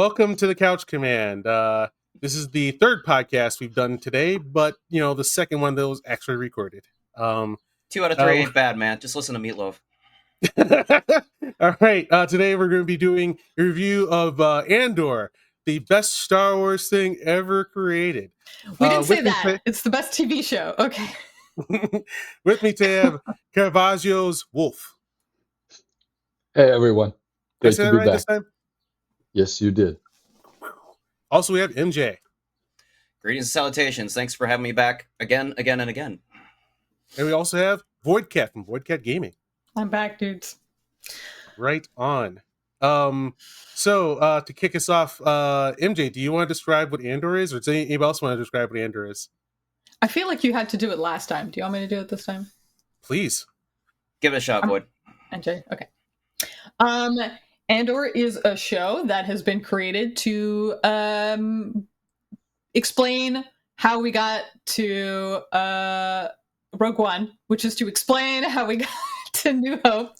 welcome to the Couch Command. This is the third podcast we've done today, but the second one that was actually recorded. 2 out of 3 ain't bad, man. Just listen to Meatloaf. All right, today we're going to be doing a review of Andor, the best Star Wars thing ever created. We didn't say that. It's the best TV show. Okay. With me today, I have caravaggiosWolf. Hey, everyone. Great to be back this time? Yes, you did. Also, we have Emjay. Greetings and salutations. Thanks for having me back again. And we also have VoidCat from VoidCat Gaming. I'm back, dudes. Right on. So to kick us off, Emjay, do you want to describe what Andor is, or does anybody else want to describe what Andor is? I feel like you had to do it last time. Do you want me to do it this time? Please. Give it a shot, Void. Emjay, okay. Andor is a show that has been created to explain how we got to Rogue One, which is to explain how we got to New Hope.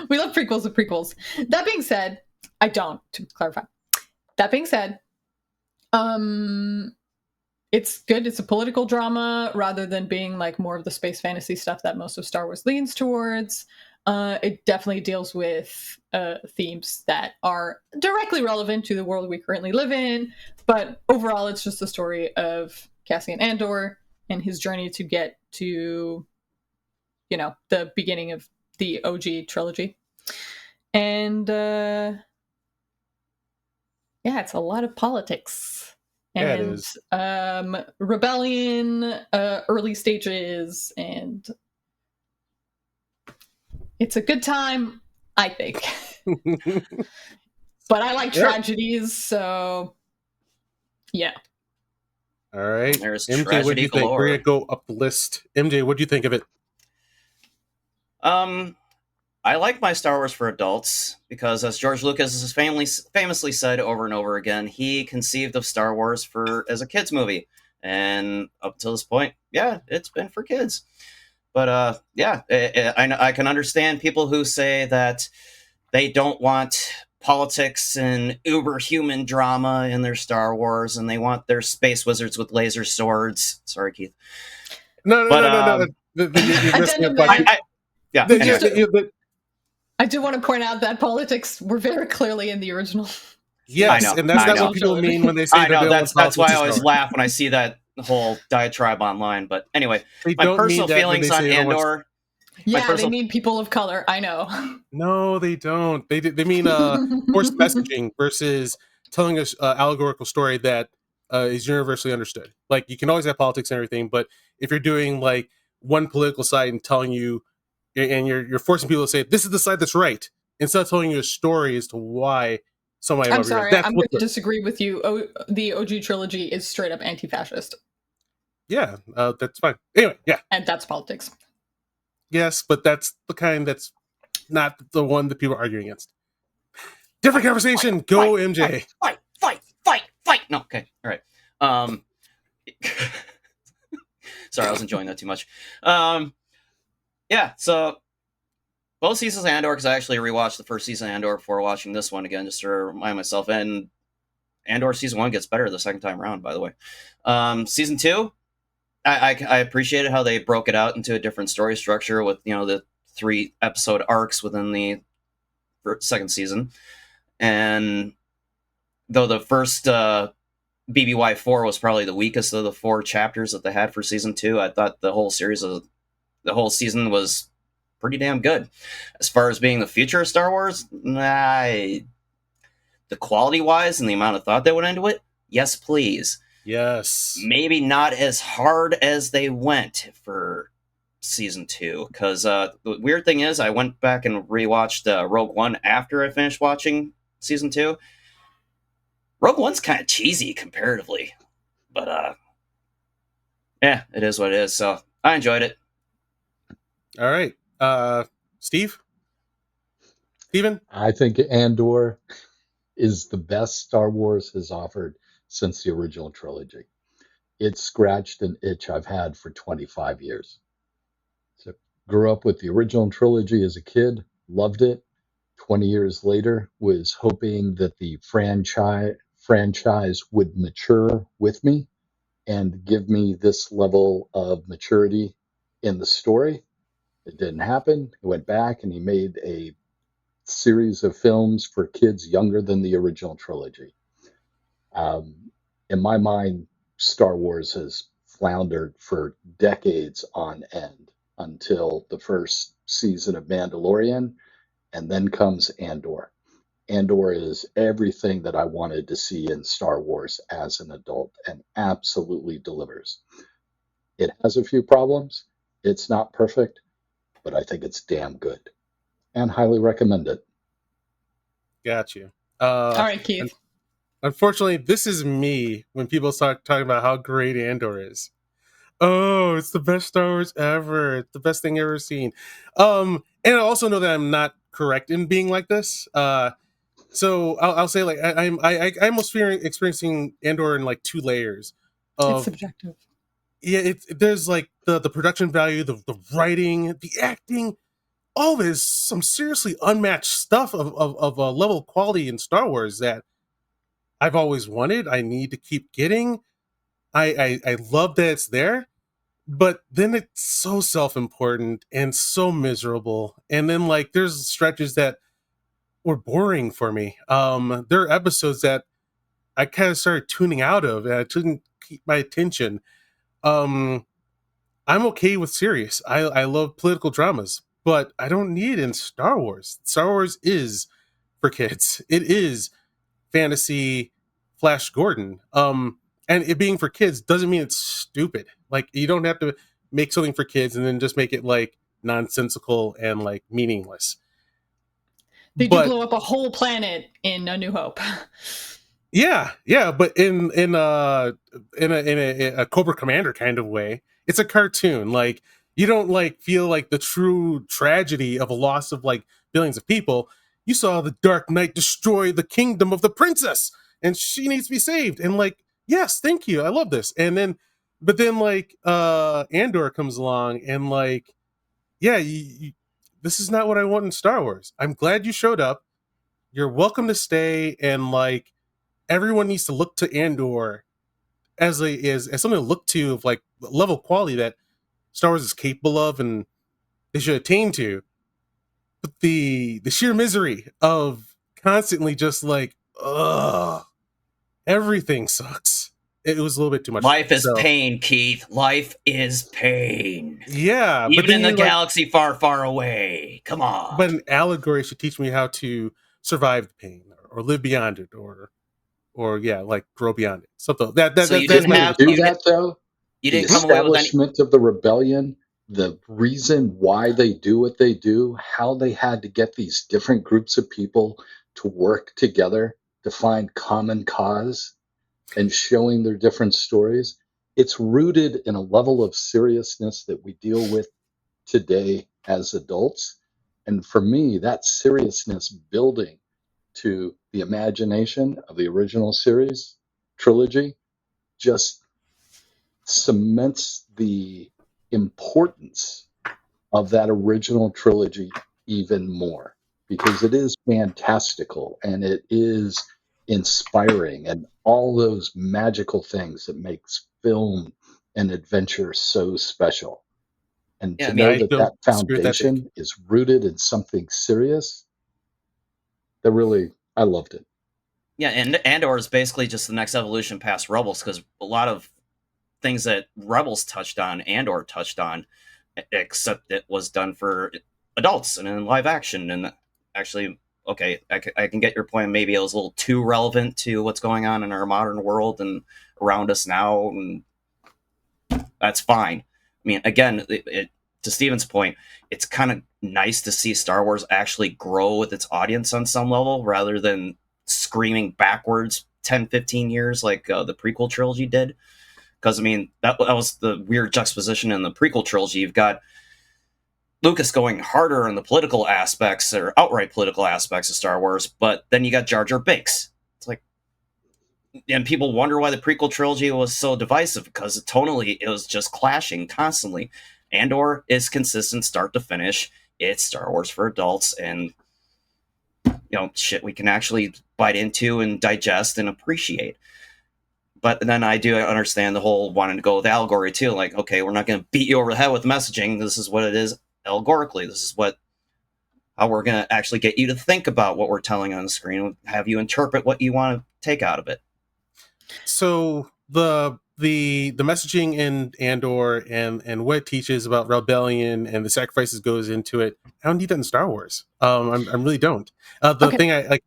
We love prequels and prequels. That being said, I don't, to clarify. That being said, it's good. It's a political drama rather than being like more of the space fantasy stuff that most of Star Wars leans towards. It definitely deals with themes that are directly relevant to the world we currently live in, but overall it's just the story of Cassian Andor and his journey to get to, the beginning of the OG trilogy. And it's a lot of politics. Yeah, and it is. Rebellion, early stages, and it's a good time, I think. But I like tragedies, so yeah. All right. There's MJ, what do you think? galore. We're going to go up the list. MJ, what do you think of it? I like my Star Wars for adults because, as George Lucas has famously said over and over again, he conceived of Star Wars as a kids movie, and up to this point, it's been for kids. But I can understand people who say that they don't want politics and uber-human drama in their Star Wars, and they want their space wizards with laser swords. Sorry, Keith. No. I do want to point out that politics were very clearly in the original. Yes, and that's not what people mean when they say that's why I always laugh when I see that whole diatribe online. But anyway, my personal feelings on Andor. They mean people of color. I know. No, they don't. They mean forced messaging versus telling us allegorical story that is universally understood. Like, you can always have politics and everything, but if you're doing like one political side and telling you, and you're forcing people to say this is the side that's right, instead of telling you a story as to why somebody. I'm sorry, I'm going to disagree with you. The OG trilogy is straight up anti-fascist. Yeah, that's fine. Anyway, yeah, and that's politics. Yes, but that's the kind that's not the one that people are arguing against. Different conversation. Go, MJ. Fight. No, okay, all right. Sorry, I was enjoying that too much. So both seasons of Andor, because I actually rewatched the first season of Andor before watching this one again, just to remind myself. And Andor season 1 gets better the second time around, by the way. Season 2, I appreciated how they broke it out into a different story structure with, the 3 episode arcs within the second season. And though the first BBY 4 was probably the weakest of the 4 chapters that they had for season 2, I thought the whole season was pretty damn good. As far as being the future of Star Wars, the quality-wise and the amount of thought that went into it, yes, please. Yes. Maybe not as hard as they went for season 2, because the weird thing is I went back and rewatched Rogue One after I finished watching season 2. Rogue One's kind of cheesy comparatively, but it is what it is, so I enjoyed it. All right. Steven? I think Andor is the best Star Wars has offered since the original trilogy. It scratched an itch I've had for 25 years. So grew up with the original trilogy as a kid, loved it, 20 years later, was hoping that the franchise would mature with me and give me this level of maturity in the story. It didn't happen. He went back and he made a series of films for kids younger than the original trilogy. In my mind, Star Wars has floundered for decades on end until the first season of Mandalorian, and then comes Andor. Andor is everything that I wanted to see in Star Wars as an adult and absolutely delivers. It has a few problems. It's not perfect, but I think it's damn good and highly recommend it. Got you. All right, Keith. Unfortunately, this is me when people start talking about how great Andor is. Oh, it's the best Star Wars ever. It's the best thing ever seen. And I also know that I'm not correct in being like this. So I'll say like I'm almost experiencing Andor in like two layers. It's Of subjective. yeah, there's like the production value, the writing, the acting. All of it is some seriously unmatched stuff of a level of quality in Star Wars that I've always wanted. I need to keep getting. I love that it's there, but then it's so self-important and so miserable. And then like there's stretches that were boring for me. There are episodes that I kind of started tuning out of and I couldn't keep my attention. Um, I'm okay with serious. I love political dramas, but I don't need it in Star Wars. Star Wars is for kids. It is fantasy Flash Gordon. And it being for kids doesn't mean it's stupid. Like you don't have to make something for kids and then just make it like nonsensical and like meaningless. They do But blow up a whole planet in A New Hope. yeah, but in a Cobra Commander kind of way, it's a cartoon. Like you don't like feel like the true tragedy of a loss of like billions of people. You saw the Dark Knight destroy the kingdom of the princess, and she needs to be saved. And like, yes, thank you, I love this. And then, but then like Andor comes along, and like, yeah, this is not what I want in Star Wars. I'm glad you showed up. You're welcome to stay, and like everyone needs to look to Andor as something to look to of like the level of quality that Star Wars is capable of and they should attain to. But the sheer misery of constantly just like, ugh, everything sucks. It was a little bit too much. Life is pain, Keith. Life is pain. Yeah, but Even then in the you're like, galaxy far, far away. Come on. but an allegory should teach me how to survive the pain or live beyond it or yeah, like grow beyond it. Something So you that's didn't my have do you, that though. you The didn't come away with any. establishment of the rebellion, the reason why they do what they do, how they had to get these different groups of people to work together to find common cause and showing their different stories. It's rooted in a level of seriousness that we deal with today as adults. And for me, that seriousness building to the imagination of the original series trilogy just cements the importance of that original trilogy even more because it is fantastical and it is inspiring and all those magical things that makes film and adventure so special. And Yeah, to I mean, know I that don't that disagree with that take. foundation is rooted in something serious, that really, I loved it. yeah, and Andor is basically just the next evolution past Rebels because a lot of things that Rebels touched on, Andor touched on, except it was done for adults and in live action. And actually, okay, I can get your point. Maybe it was a little too relevant to what's going on in our modern world and around us now, and that's fine. I mean, again, to Steven's point, it's kind of nice to see Star Wars actually grow with its audience on some level rather than screaming backwards 10, 15 years like the prequel trilogy did. Because, I mean, that was the weird juxtaposition in the prequel trilogy. You've got Lucas going harder on the political aspects or outright political aspects of Star Wars, but then you got Jar Jar Binks. It's like, and people wonder why the prequel trilogy was so divisive because tonally it was just clashing constantly. Andor is consistent start to finish. It's Star Wars for adults, and shit we can actually bite into and digest and appreciate. But then I do understand the whole wanting to go with allegory too. Like, okay, we're not going to beat you over the head with messaging. This is what it is allegorically. This is how we're going to actually get you to think about what we're telling on the screen, have you interpret what you want to take out of it. So the messaging in Andor and what it teaches about rebellion and the sacrifices goes into it. I don't need that in Star Wars. I really don't. The thing I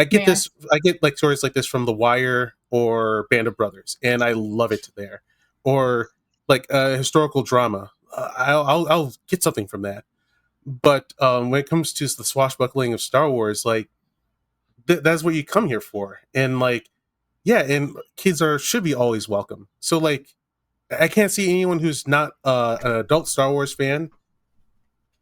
get this, I get like stories like this from The Wire or Band of Brothers, and I love it there. Or like historical drama, I'll get something from that. But when it comes to the swashbuckling of Star Wars, like that's what you come here for, and like. Yeah, and kids should be always welcome. So, like, I can't see anyone who's not an adult Star Wars fan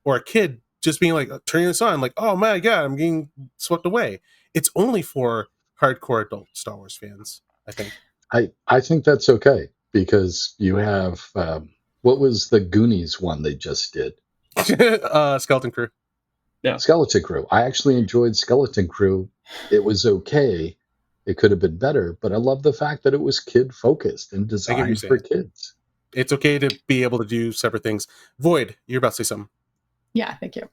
or a kid just being like turning this on, like, oh my god, I'm getting swept away. It's only for hardcore adult Star Wars fans, I think. I think that's okay because you have what was the Goonies one they just did? Skeleton Crew. Yeah, Skeleton Crew. I actually enjoyed Skeleton Crew. It was okay. It could have been better, but I love the fact that it was kid focused and designed for kids. It's okay to be able to do separate things. Void, you're about to say something. Yeah, thank you.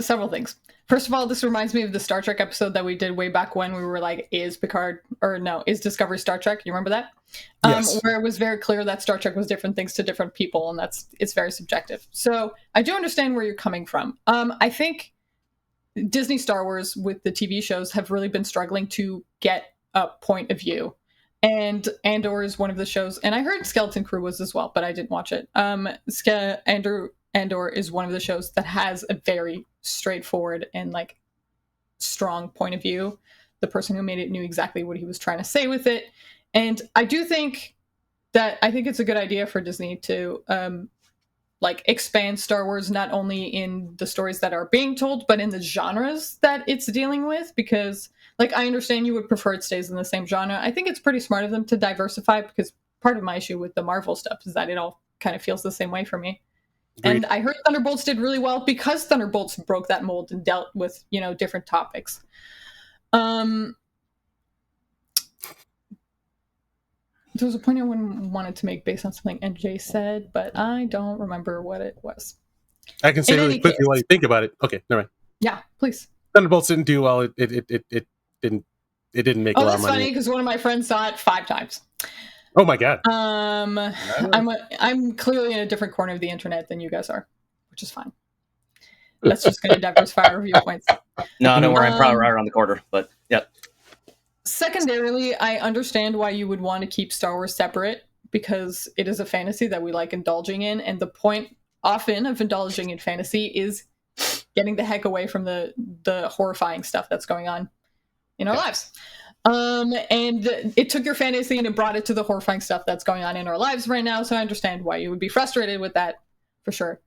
Several things. First of all, this reminds me of the Star Trek episode that we did way back when we were like, is Discovery Star Trek? You remember that? Yes. Where it was very clear that Star Trek was different things to different people, and it's very subjective. So I do understand where you're coming from. I think Disney Star Wars with the TV shows have really been struggling to get a point of view. And Andor is one of the shows, and I heard Skeleton Crew was as well, but I didn't watch it. Andor is one of the shows that has a very straightforward and like strong point of view. The person who made it knew exactly what he was trying to say with it. And I do think it's a good idea for Disney to like expand Star Wars not only in the stories that are being told, but in the genres that it's dealing with. Because like I understand you would prefer it stays in the same genre. I think it's pretty smart of them to diversify, because part of my issue with the Marvel stuff is that it all kind of feels the same way for me. Agreed. And I heard Thunderbolts did really well because Thunderbolts broke that mold and dealt with, different topics. There was a point I wanted to make based on something Emjay said, but I don't remember what it was. I can say really quickly while you think about it. Okay, never mind. Yeah, please. Thunderbolts didn't do well. It didn't make a lot of money. Oh, that's funny because one of my friends saw it 5 times. Oh my god. I'm clearly in a different corner of the internet than you guys are, which is fine. That's just going to diversify our viewpoints. No, don't worry. I'm probably right around the corner, but yeah. Secondarily, I understand why you would want to keep Star Wars separate, because it is a fantasy that we like indulging in, and the point often of indulging in fantasy is getting the heck away from the horrifying stuff that's going on in our lives. And it took your fantasy and it brought it to the horrifying stuff that's going on in our lives right now, so I understand why you would be frustrated with that, for sure.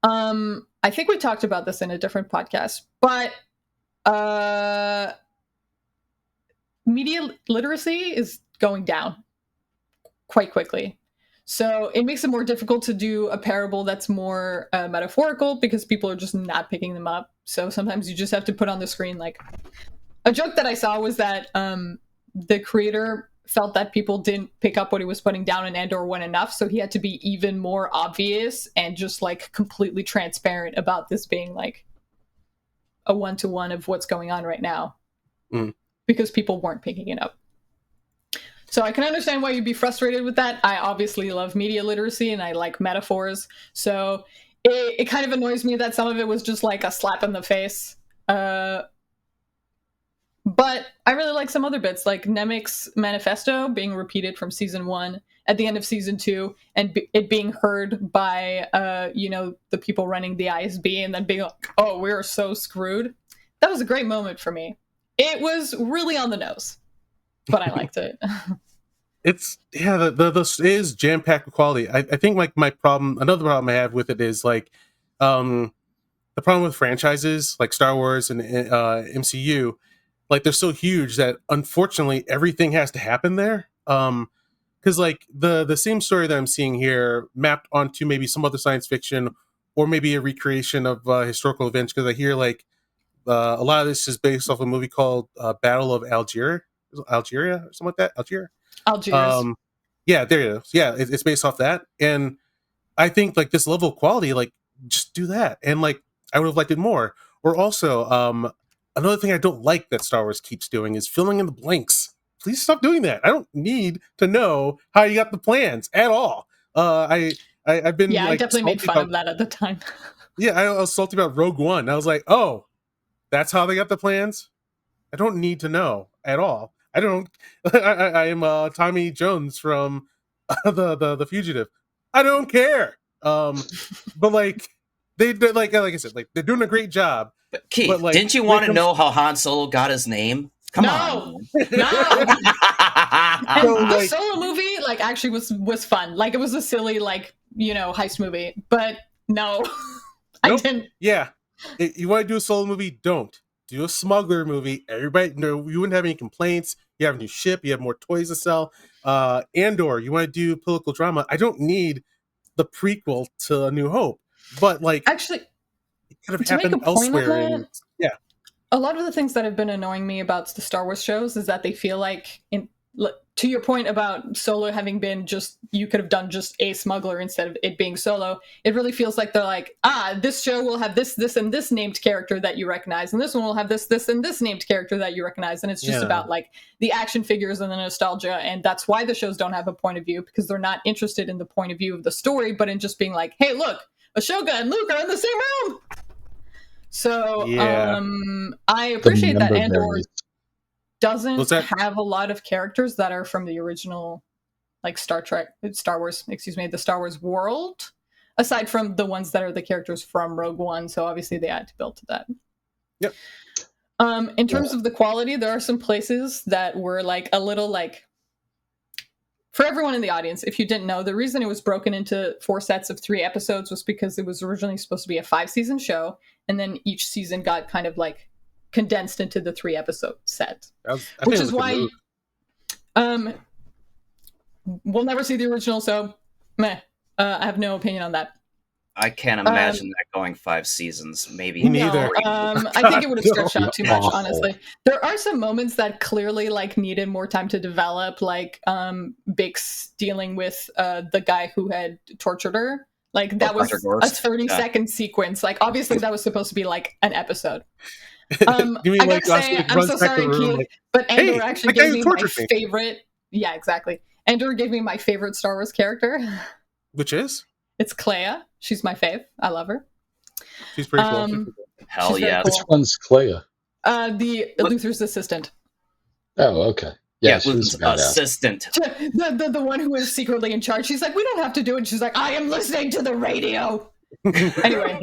I think we talked about this in a different podcast, but media literacy is going down quite quickly. So it makes it more difficult to do a parable that's more metaphorical, because people are just not picking them up. So sometimes you just have to put on the screen, like, a joke that I saw was that the creator felt that people didn't pick up what he was putting down in Andor one enough, so he had to be even more obvious and just like completely transparent about this being like a one-to-one of what's going on right now. Because people weren't picking it up. So I can understand why you'd be frustrated with that. I obviously love media literacy and I like metaphors. So it kind of annoys me that some of it was just like a slap in the face. But I really like some other bits, like Nemik's manifesto being repeated from season 1 at the end of season 2, and it being heard by, the people running the ISB, and then being like, oh, we're so screwed. That was a great moment for me. It was really on the nose, but I liked it. It's, yeah, this is jam-packed with quality. I think like another problem I have with it is like, the problem with franchises like Star Wars and MCU, like they're so huge that unfortunately everything has to happen there. Because like the same story that I'm seeing here mapped onto maybe some other science fiction or maybe a recreation of historical events. Because I hear like a lot of this is based off a movie called Battle of Algiers or something like that. Algiers. Yeah, there it is. Yeah, it's based off that, and I think like this level of quality, like just do that, and like I would have liked it more. Or also, another thing I don't like that Star Wars keeps doing is filling in the blanks. Please stop doing that. I don't need to know how you got the plans at all. I've been I like definitely made salty fun about, of that at the time. yeah, I was salty about Rogue One. I was like, oh, that's how they got the plans. I don't need to know at all. I don't. I am Tommy Jones from the Fugitive. I don't care. But like they're like I said, like they're doing a great job. But Keith, But, like, didn't you when want it to comes- know how Han Solo got his name? Come No. on. No. And So, the like- Solo movie, like, actually was fun. Like, it was a silly, like, heist movie. But no, I Nope. didn't. Yeah, you want to do a solo movie? Don't do a smuggler movie. Everybody, no, you wouldn't have any complaints. You have a new ship. You have more toys to sell. Andor, you want to do political drama? I don't need the prequel to A New Hope, but like Actually, it could have to make happened a point of elsewhere. that- And yeah, a lot of the things that have been annoying me about the Star Wars shows is that they feel like, to your point about Solo having been just, you could have done just a smuggler instead of it being Solo, it really feels like they're like, this show will have this, and this named character that you recognize, and this one will have this, and this named character that you recognize, and it's just Yeah. about like the action figures and the nostalgia, and that's why the shows don't have a point of view, because they're not interested in the point of view of the story, but in just being like, hey, look, Ashoka and Luke are in the same room. So Yeah. I appreciate that member Andor berries. doesn't What's that? have a lot of characters that are from the original, like Star Wars world, aside from the ones that are the characters from Rogue One. So obviously they had to build to that. Yep. In terms of the quality, there are some places that were like a little like, for everyone in the audience, if you didn't know, the reason it was broken into 4 sets of 3 episodes was because it was originally supposed to be a 5-season show, and then each season got kind of like condensed into the 3-episode set. I think Which it is was a why move. we'll never see the original, so meh. I have no opinion on that. I can't imagine that going 5 seasons. Maybe. Me neither. No, I think it would have stretched out too much, Awful. honestly. There are some moments that clearly like needed more time to develop, like Bix dealing with the guy who had tortured her. Like that was Dr. a Gorst? 30-second sequence. Like obviously that was supposed to be like an episode. You mean I like gotta say, Oscar I'm runs so back to sorry, the room, Keith, like, but Andor "Hey, actually that guy gave me who my tortured me." favorite. Yeah, exactly. Andor gave me my favorite Star Wars character. which is It's Clea. She's my fave. I love her. she's pretty cool. Um, Hell She's very yes. cool. Which one's Clea? The Luther's assistant. Oh, okay. Yeah, she's Luke's a badass. assistant. The one who is secretly in charge. She's like, we don't have to do it. She's like, I am listening to the radio. Anyway,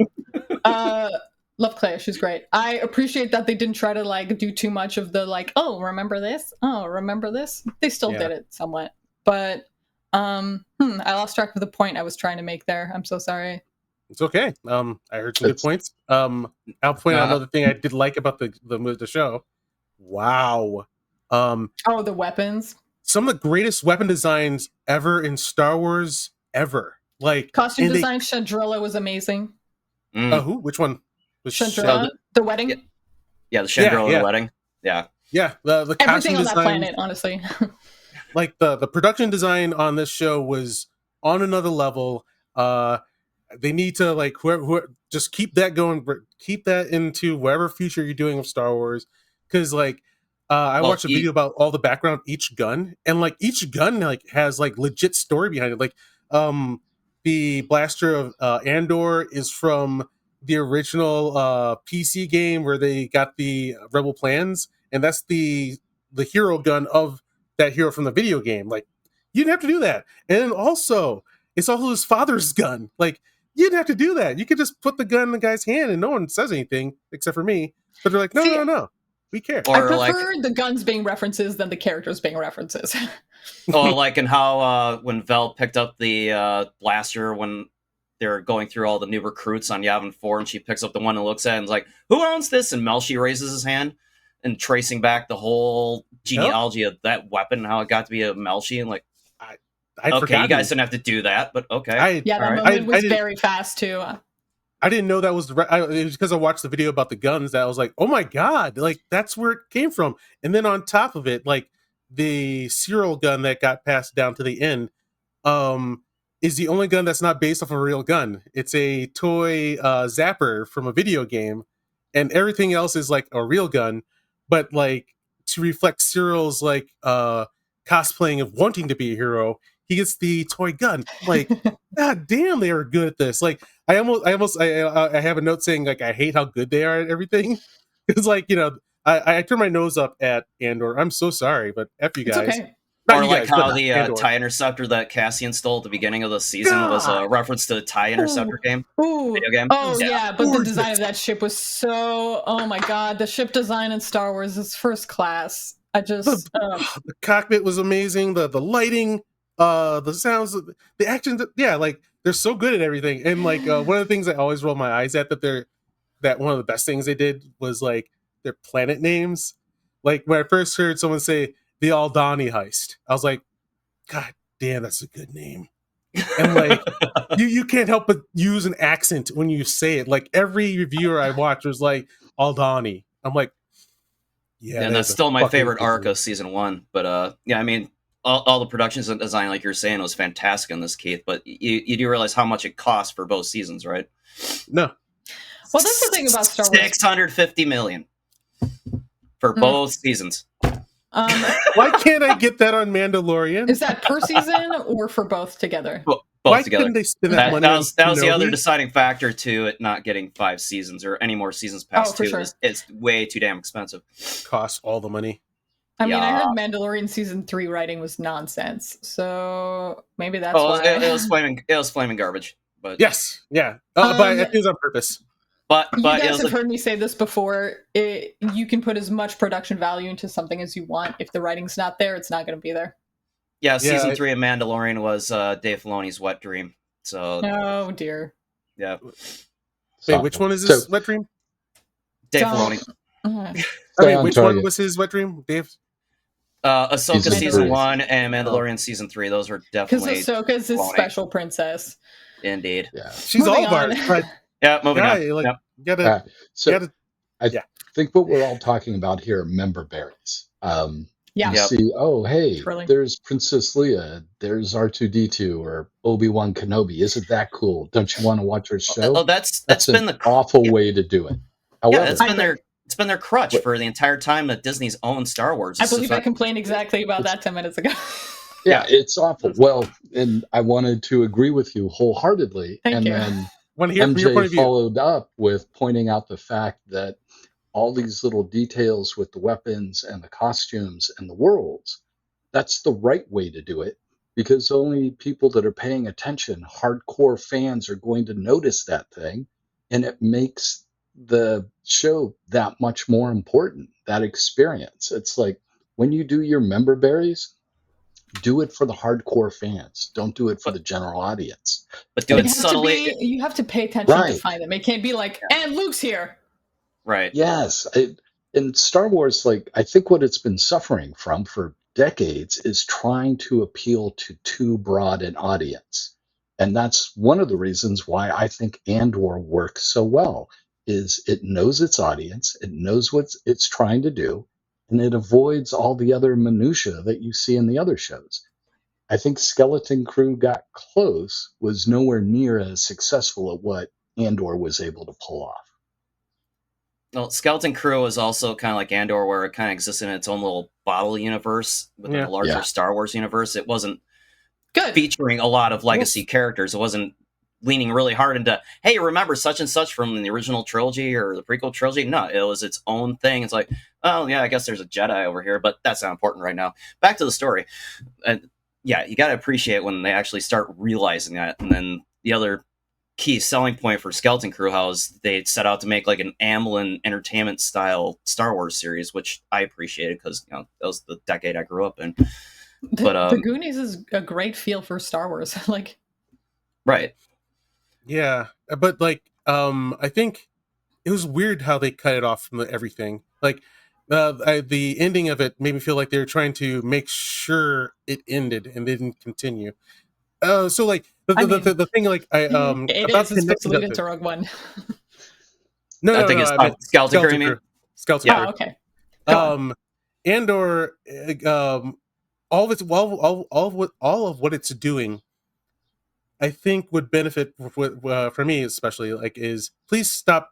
love Clea. She's great. I appreciate that they didn't try to like do too much of the like, oh, remember this? Oh, remember this? They still Yeah. did it somewhat, but I lost track of the point I was trying to make there. I'm so sorry. It's okay. I heard some good It's- points. I'll point out another thing I did like about the show. Wow. Oh, the weapons, Some of the greatest weapon designs ever in Star Wars ever. Like costume and they- design. Chandrilla was amazing. Who? Which one? Was Chandrilla, the wedding, Yeah, the Chandrilla yeah. wedding. Yeah. Yeah, the everything costume on that design. planet, honestly. Like the production design on this show was on another level. They need to like whoever just keep that going, keep that into whatever future you're doing of Star Wars. Because like I Well, watched a video about all the background of each gun, and like each gun like has like legit story behind it. Like the blaster of Andor is from the original PC game where they got the rebel plans, and that's the hero gun of that hero from the video game. Like you didn't have to do that. And then also it's also his father's gun. Like you didn't have to do that. You could just put the gun in the guy's hand and no one says anything except for me. But they're like, no, we care. I Or like, prefer the guns being references than the characters being references. or like in how when Vel picked up the blaster when they're going through all the new recruits on Yavin 4, and she picks up the one and looks at it and is like, who owns this? And Melshi raises his hand and tracing back the whole genealogy of that weapon and how it got to be a Melshi, and like, I'd okay, forgotten. you guys didn't have to do that, but okay. Yeah, that All right. moment was I didn't- very fast too. I didn't know that was it was because I watched the video about the guns that I was like, oh my god, like that's where it came from. And then on top of it, like the serial gun that got passed down to the end, is the only gun that's not based off of a real gun. It's a toy zapper from a video game, and everything else is like a real gun, but like to reflect Cyril's like cosplaying of wanting to be a hero, he gets the toy gun. Like, god damn, they were good at this. Like, I have a note saying like I hate how good they are at everything. Because like, you know, I turn my nose up at Andor. I'm so sorry, but F you It's guys. okay. Not Or you like guys, how but the Andor. TIE Interceptor that Cassian stole at the beginning of the season was a reference to the TIE Interceptor game, Ooh. video game. Oh yeah, but the gorgeous. design of that ship was so. Oh my god, the ship design in Star Wars is first class. I just. The cockpit was amazing. The lighting, the sounds, the action. Yeah, like they're so good at everything. And like one of the things I always roll my eyes at that one of the best things they did was like their planet names. Like when I first heard someone say the Aldani heist, I was like, God damn, that's a good name. And like you can't help but use an accent when you say it. Like every reviewer I watched was like Aldani. I'm like, yeah, and that's a still my fucking favorite good arc name. of season 1. But yeah, I mean, all the productions and design, like you're saying, was fantastic in this, Keith. But you do realize how much it costs for both seasons, right? No. Well, that's the thing about Star Wars. 650 million for both seasons. Why can't I get that on Mandalorian? Is that per season or for both together? Both Why together. couldn't they spend that Okay. money That on was the other Kenobi? deciding factor to it not getting 5 seasons or any more seasons past for 2. sure. It's way too damn expensive. Cost all the money. I mean, I Yeah. heard Mandalorian season 3 writing was nonsense, so maybe that's Oh, why. it was flaming garbage. But Yes, yeah, but I think it was on purpose. but You it guys was have heard me say this before. You can put as much production value into something as you want. If the writing's not there, it's not going to be there. yeah. Season 3 of Mandalorian was Dave Filoni's wet dream. So Oh dear. yeah, Wait, which one is this wet dream? Dave Don't- Filoni. Uh, I mean, on which target. one was his wet dream, Dave? Ahsoka Season season three. 1 and Mandalorian season 3. Those were Because definitely Ahsoka's his Filoni. special princess. Indeed. Yeah. She's Moving all of on. ours, but Yeah, moving yeah, on. like Yep. you gotta, So you gotta. I yeah. think what we're all talking about here are member berries. Yeah. You Yep. see, oh, hey, Really. there's Princess Leia, there's R2D2 or Obi-Wan Kenobi. Isn't that cool? Don't you want to watch our show? Oh, that's That's been an the awful way to do it. However, that's been agree. it's been their crutch What- for the entire time that Disney's owned Star Wars. I It's just believe I like- complained exactly about that 10 minutes ago. yeah, it's awful. Well, and I wanted to agree with you wholeheartedly. Thank and you. then Want to hear from your point MJ of view? followed up with pointing out the fact that all these little details with the weapons and the costumes and the worlds, that's the right way to do it, because only people that are paying attention, hardcore fans, are going to notice that thing, and it makes the show that much more important, that experience. It's like when you do your member berries, do it for the hardcore fans. Don't do it for the general audience. but do It it has to subtly. be, you have to pay attention to Right. find them. It can't be like, and Luke's here. Right. Yes, in Star Wars, like I think what it's been suffering from for decades is trying to appeal to too broad an audience, and that's one of the reasons why I think Andor works so well. Is it knows its audience, it knows what it's trying to do, and it avoids all the other minutia that you see in the other shows. I think Skeleton Crew got close, was nowhere near as successful at what Andor was able to pull off. Well, Skeleton Crew is also kind of like Andor, where it kind of exists in its own little bottle universe within Yeah. the larger Yeah. Star Wars universe. It wasn't Good. featuring a lot of legacy characters. It wasn't leaning really hard into, hey, remember such and such from the original trilogy or the prequel trilogy? No, it was its own thing. It's like, oh, yeah, I guess there's a Jedi over here, but that's not important right now. Back to the story. And yeah, you got to appreciate when they actually start realizing that. And then the other key selling point for Skeleton Crew, how is they set out to make like an Amblin entertainment style Star Wars series, which I appreciated because, you know, that was the decade I grew up in. But, The Goonies is a great feel for Star Wars. Like, Right. Yeah, but like, I think it was weird how they cut it off from everything. Like, the ending of it made me feel like they were trying to make sure it ended and didn't continue. So like the thing like I it about is. It's supposed to connecting lead to into Rogue One. I think it's I meant Skeleton Crew, you mean? Skeleton Yeah. Crew. Oh, okay. Go on. Andor, all of its all of what it's doing, I think would benefit for me especially. Like, is please stop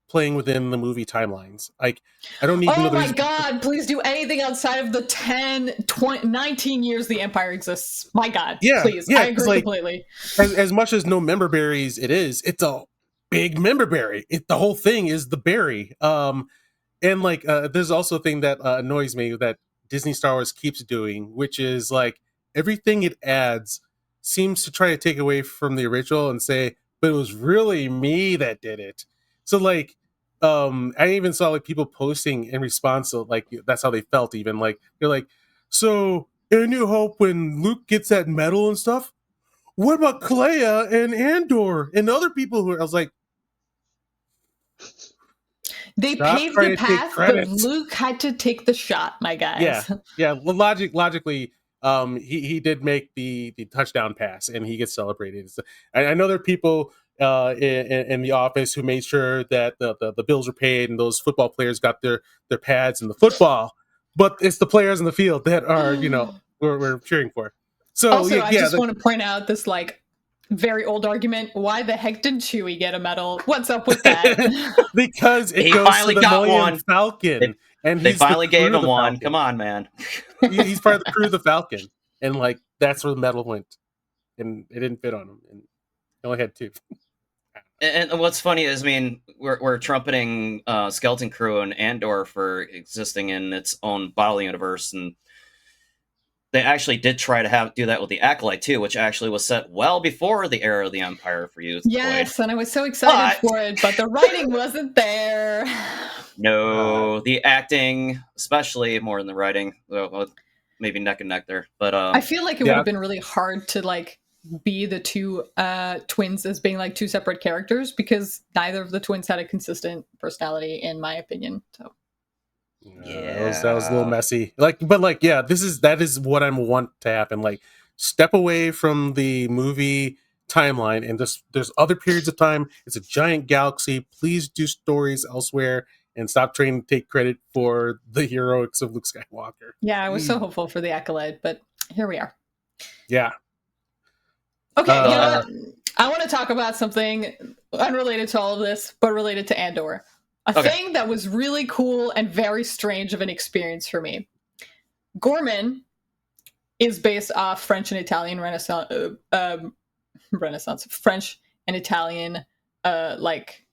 playing within the movie timelines. Like, I don't need to know Oh the my reason. God, please do anything outside of the 10, 20, 19 years the Empire exists. My God, please. I agree like, completely. as much as no member berries it's a big member berry. The whole thing is the berry. And like there's also a thing that annoys me that Disney Star Wars keeps doing, which is like everything it adds seems to try to take away from the original and say, but it was really me that did it. So like I even saw like people posting in response to like that's how they felt. Even like they're like, so in A New Hope when Luke gets that medal and stuff, what about Clea and Andor and other people who I was like, They stop paved trying the to take path, but credit. Luke had to take the shot, my guys. Yeah. Well, logically, he did make the touchdown pass, and he gets celebrated. So, I know there are people in the office who made sure that the bills were paid and those football players got their pads and the football, but it's the players in the field that are we're cheering for. So Also, I just the, want to point out this like very old argument. Why the heck did Chewie get a medal? What's up with that? because it He goes finally to the got Millennium one. Falcon, and They he's the finally crew gave of him the one. Falcon. Come on, man. He's part of the crew of the Falcon, and like that's where the medal went, and it didn't fit on him, and he only had two. And what's funny is, I mean, we're trumpeting Skeleton Crew and Andor for existing in its own bottle universe, and they actually did try to do that with the Acolyte too, which actually was set well before the era of the Empire for you. Yes, and I was so excited for it, but the writing wasn't there. No, the acting, especially more than the writing, well, maybe neck and neck there. But I feel like it would have been really hard to like be the two twins as being like two separate characters because neither of the twins had a consistent personality, in my opinion. So that was a little messy. Like, but like, yeah, that is what I want to happen. Like, step away from the movie timeline and just there's other periods of time. It's a giant galaxy. Please do stories elsewhere and stop trying to take credit for the heroics of Luke Skywalker. Yeah, I was so hopeful for the Acolyte, but here we are. Yeah. Okay, you know what? I want to talk about something unrelated to all of this, but related to Andor. A thing that was really cool and very strange of an experience for me. Gorman is based off French and Italian French and Italian like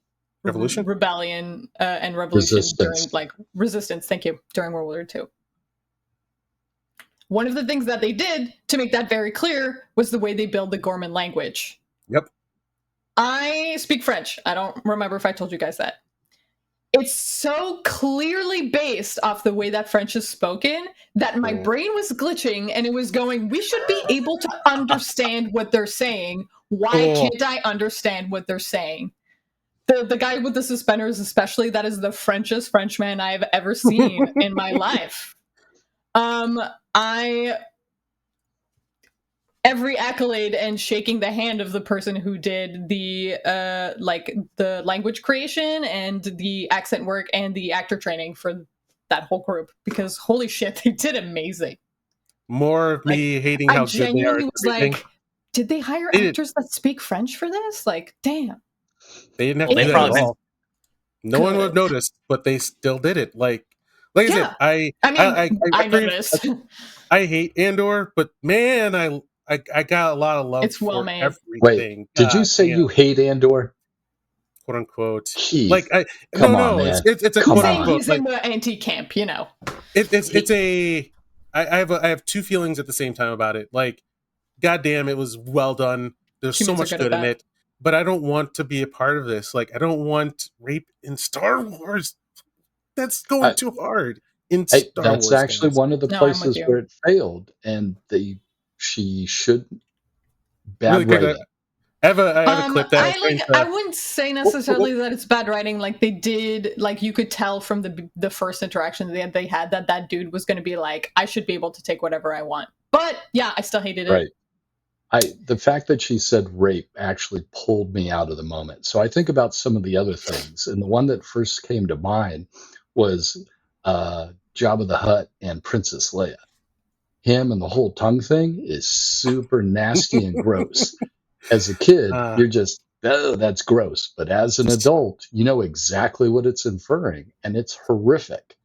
Revolution, rebellion and revolution Resistance. during like resistance. Thank you, during World War II. One of the things that they did to make that very clear was the way they build the Gorman language. Yep. I speak French. I don't remember if I told you guys that. It's so clearly based off the way that French is spoken that my brain was glitching and it was going, we should be able to understand what they're saying. Why can't I understand what they're saying? The guy with the suspenders, especially, that is the Frenchest Frenchman I've ever seen in my life. Every accolade and shaking the hand of the person who did the the language creation and the accent work and the actor training for that whole group, because holy shit, they did amazing. More of me hating how good they are. I was like, did they hire actors that speak French for this? Like, damn. They didn't have to do that at all. No one would have noticed, but they still did it. Like I said, I noticed. I hate Andor, but man, I got a lot of love it's well for made. everything. Wait, did you say you hate Andor? Quote unquote. Keith, like come on, man. It's a quote unquote. He's in the anti-camp, you know. I have two feelings at the same time about it. Like, goddamn, it was well done. There's so much good in it, but I don't want to be a part of this. Like, I don't want rape in Star Wars. That's going too hard in Star Wars. That's actually one of the places where it failed, and she shouldn't. Bad really writing. I have a clip that I wouldn't say necessarily that it's bad writing. Like, they did, like, you could tell from the first interaction that they had that dude was going to be like, I should be able to take whatever I want. But yeah, I still hated it. Right. The fact that she said rape actually pulled me out of the moment. So I think about some of the other things, and the one that first came to mind was Jabba the Hutt and Princess Leia. Him and the whole tongue thing is super nasty and gross. As a kid, you're just, oh, that's gross. But as an adult, you know exactly what it's inferring, and it's horrific.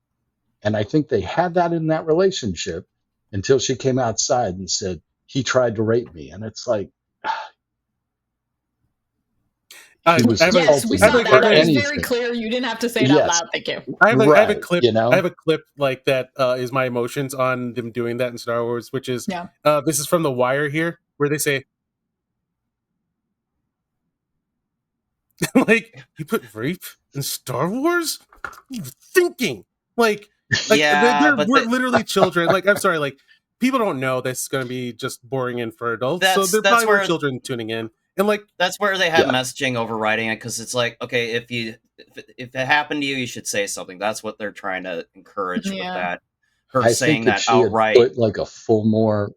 And I think they had that in that relationship until she came outside and said, he tried to rape me. And it's like, he was yes, we saw assaulting me that. or That was anything. very clear. You didn't have to say it out Yes. loud. Thank you. I have a Right, clip. you know? I have a clip like that is my emotions on them doing that in Star Wars, which is this is from The Wire here, where they say, like, you put rape in Star Wars? What are you thinking? Like Yeah, but we're literally children. Like, I'm sorry, like, people don't know this is going to be just boring and for adults, so there probably were children tuning in. And like, that's where they have messaging overriding it, because it's like, okay, if it happened to you, you should say something. That's what they're trying to encourage with that. Her saying that outright. Had put like a few more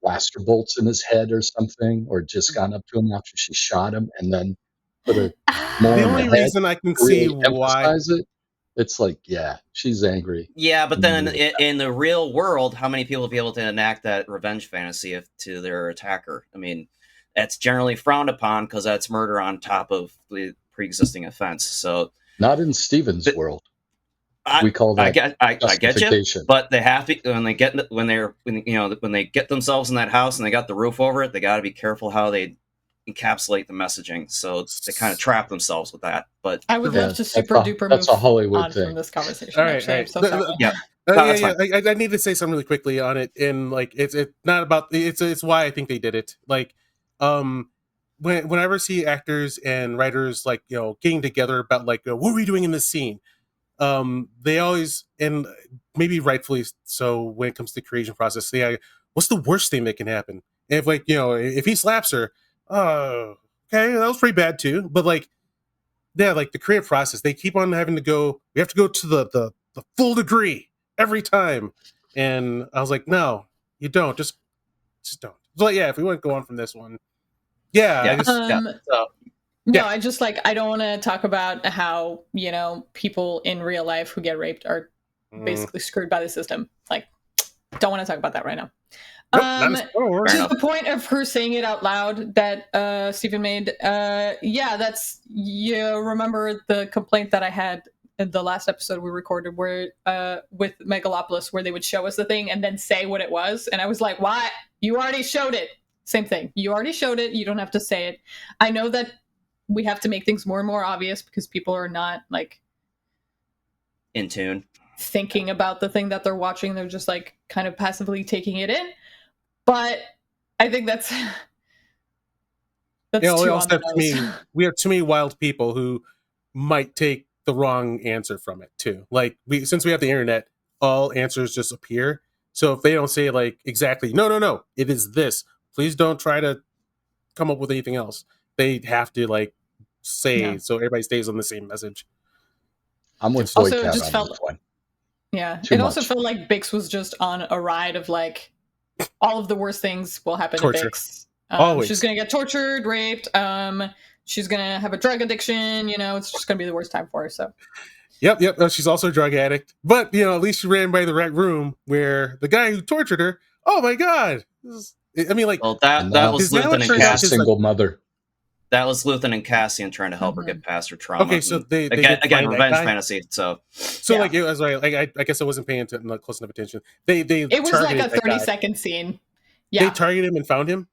blaster bolts in his head or something, or just gone up to him after she shot him, and then put a more. The only reason I can see why emphasize it, it's like, yeah, she's angry. Yeah, but then in the real world, how many people will be able to enact that revenge fantasy to their attacker? I mean, that's generally frowned upon because that's murder on top of the pre-existing offense. So not in Steven's world. We call that I get you, but they have to when they get themselves in that house and they got the roof over it. They got to be careful how they encapsulate the messaging, so they kind of trap themselves with that. But I would love to super duper move a Hollywood on thing from this conversation. All right, I'm so sorry. I need to say something really quickly on it, and like it's not about it's why I think they did it. Like, whenever I see actors and writers like getting together about like what are we doing in this scene, they always, and maybe rightfully so, when it comes to the creation process, what's the worst thing that can happen? And if if he slaps her, okay, that was pretty bad too. But like, yeah, like the creative process, they keep on having to go. We have to go to the full degree every time, and I was like, no, you don't. Just don't. But yeah, if we want to go on from this one, I just I don't want to talk about how people in real life who get raped are basically screwed by the system. Like, don't want to talk about that right now. To the point of her saying it out loud that Stephen made, that's, remember the complaint that I had in the last episode we recorded where with Megalopolis, where they would show us the thing and then say what it was, and I was like, what? You already showed it. Same thing. You already showed it. You don't have to say it. I know that we have to make things more and more obvious because people are not like in tune thinking about the thing that they're watching. They're just like kind of passively taking it in. But I think that's too on the nose. We have too many wild people who might take the wrong answer from it too. Like, since we have the internet, all answers just appear. So if they don't say like exactly, no, it is this. Please don't try to come up with anything else. They have to like say so everybody stays on the same message. I'm with VoidCat on this one. Yeah, it also felt like Bix was just on a ride of like all of the worst things will happen to Bix. She's gonna get tortured, raped. She's gonna have a drug addiction. It's just gonna be the worst time for her. So. Yep. She's also a drug addict, but at least she ran by the right room where the guy who tortured her. Oh my god! I mean, like, well, that was Luthen and Cassian. Single mother. That was Luthen and Cassian trying to help her get past her trauma. Okay, so they again revenge fantasy. So like it was like I guess I wasn't paying close enough attention. It was like a 30-second scene. Yeah, they targeted him and found him.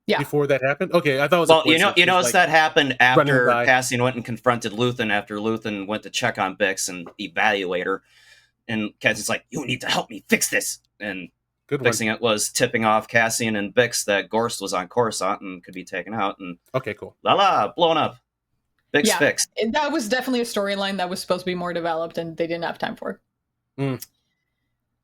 Yeah. Before that happened. Okay, I thought it was. You notice that happened after Cassian went and confronted Luthen. After Luthen went to check on Bix and evaluate her, and Cassian's like, "You need to help me fix this." And fixing it was tipping off Cassian and Bix that Gorst was on Coruscant and could be taken out. And okay, cool. Blown up. Bix fixed. That was definitely a storyline that was supposed to be more developed, and they didn't have time for it.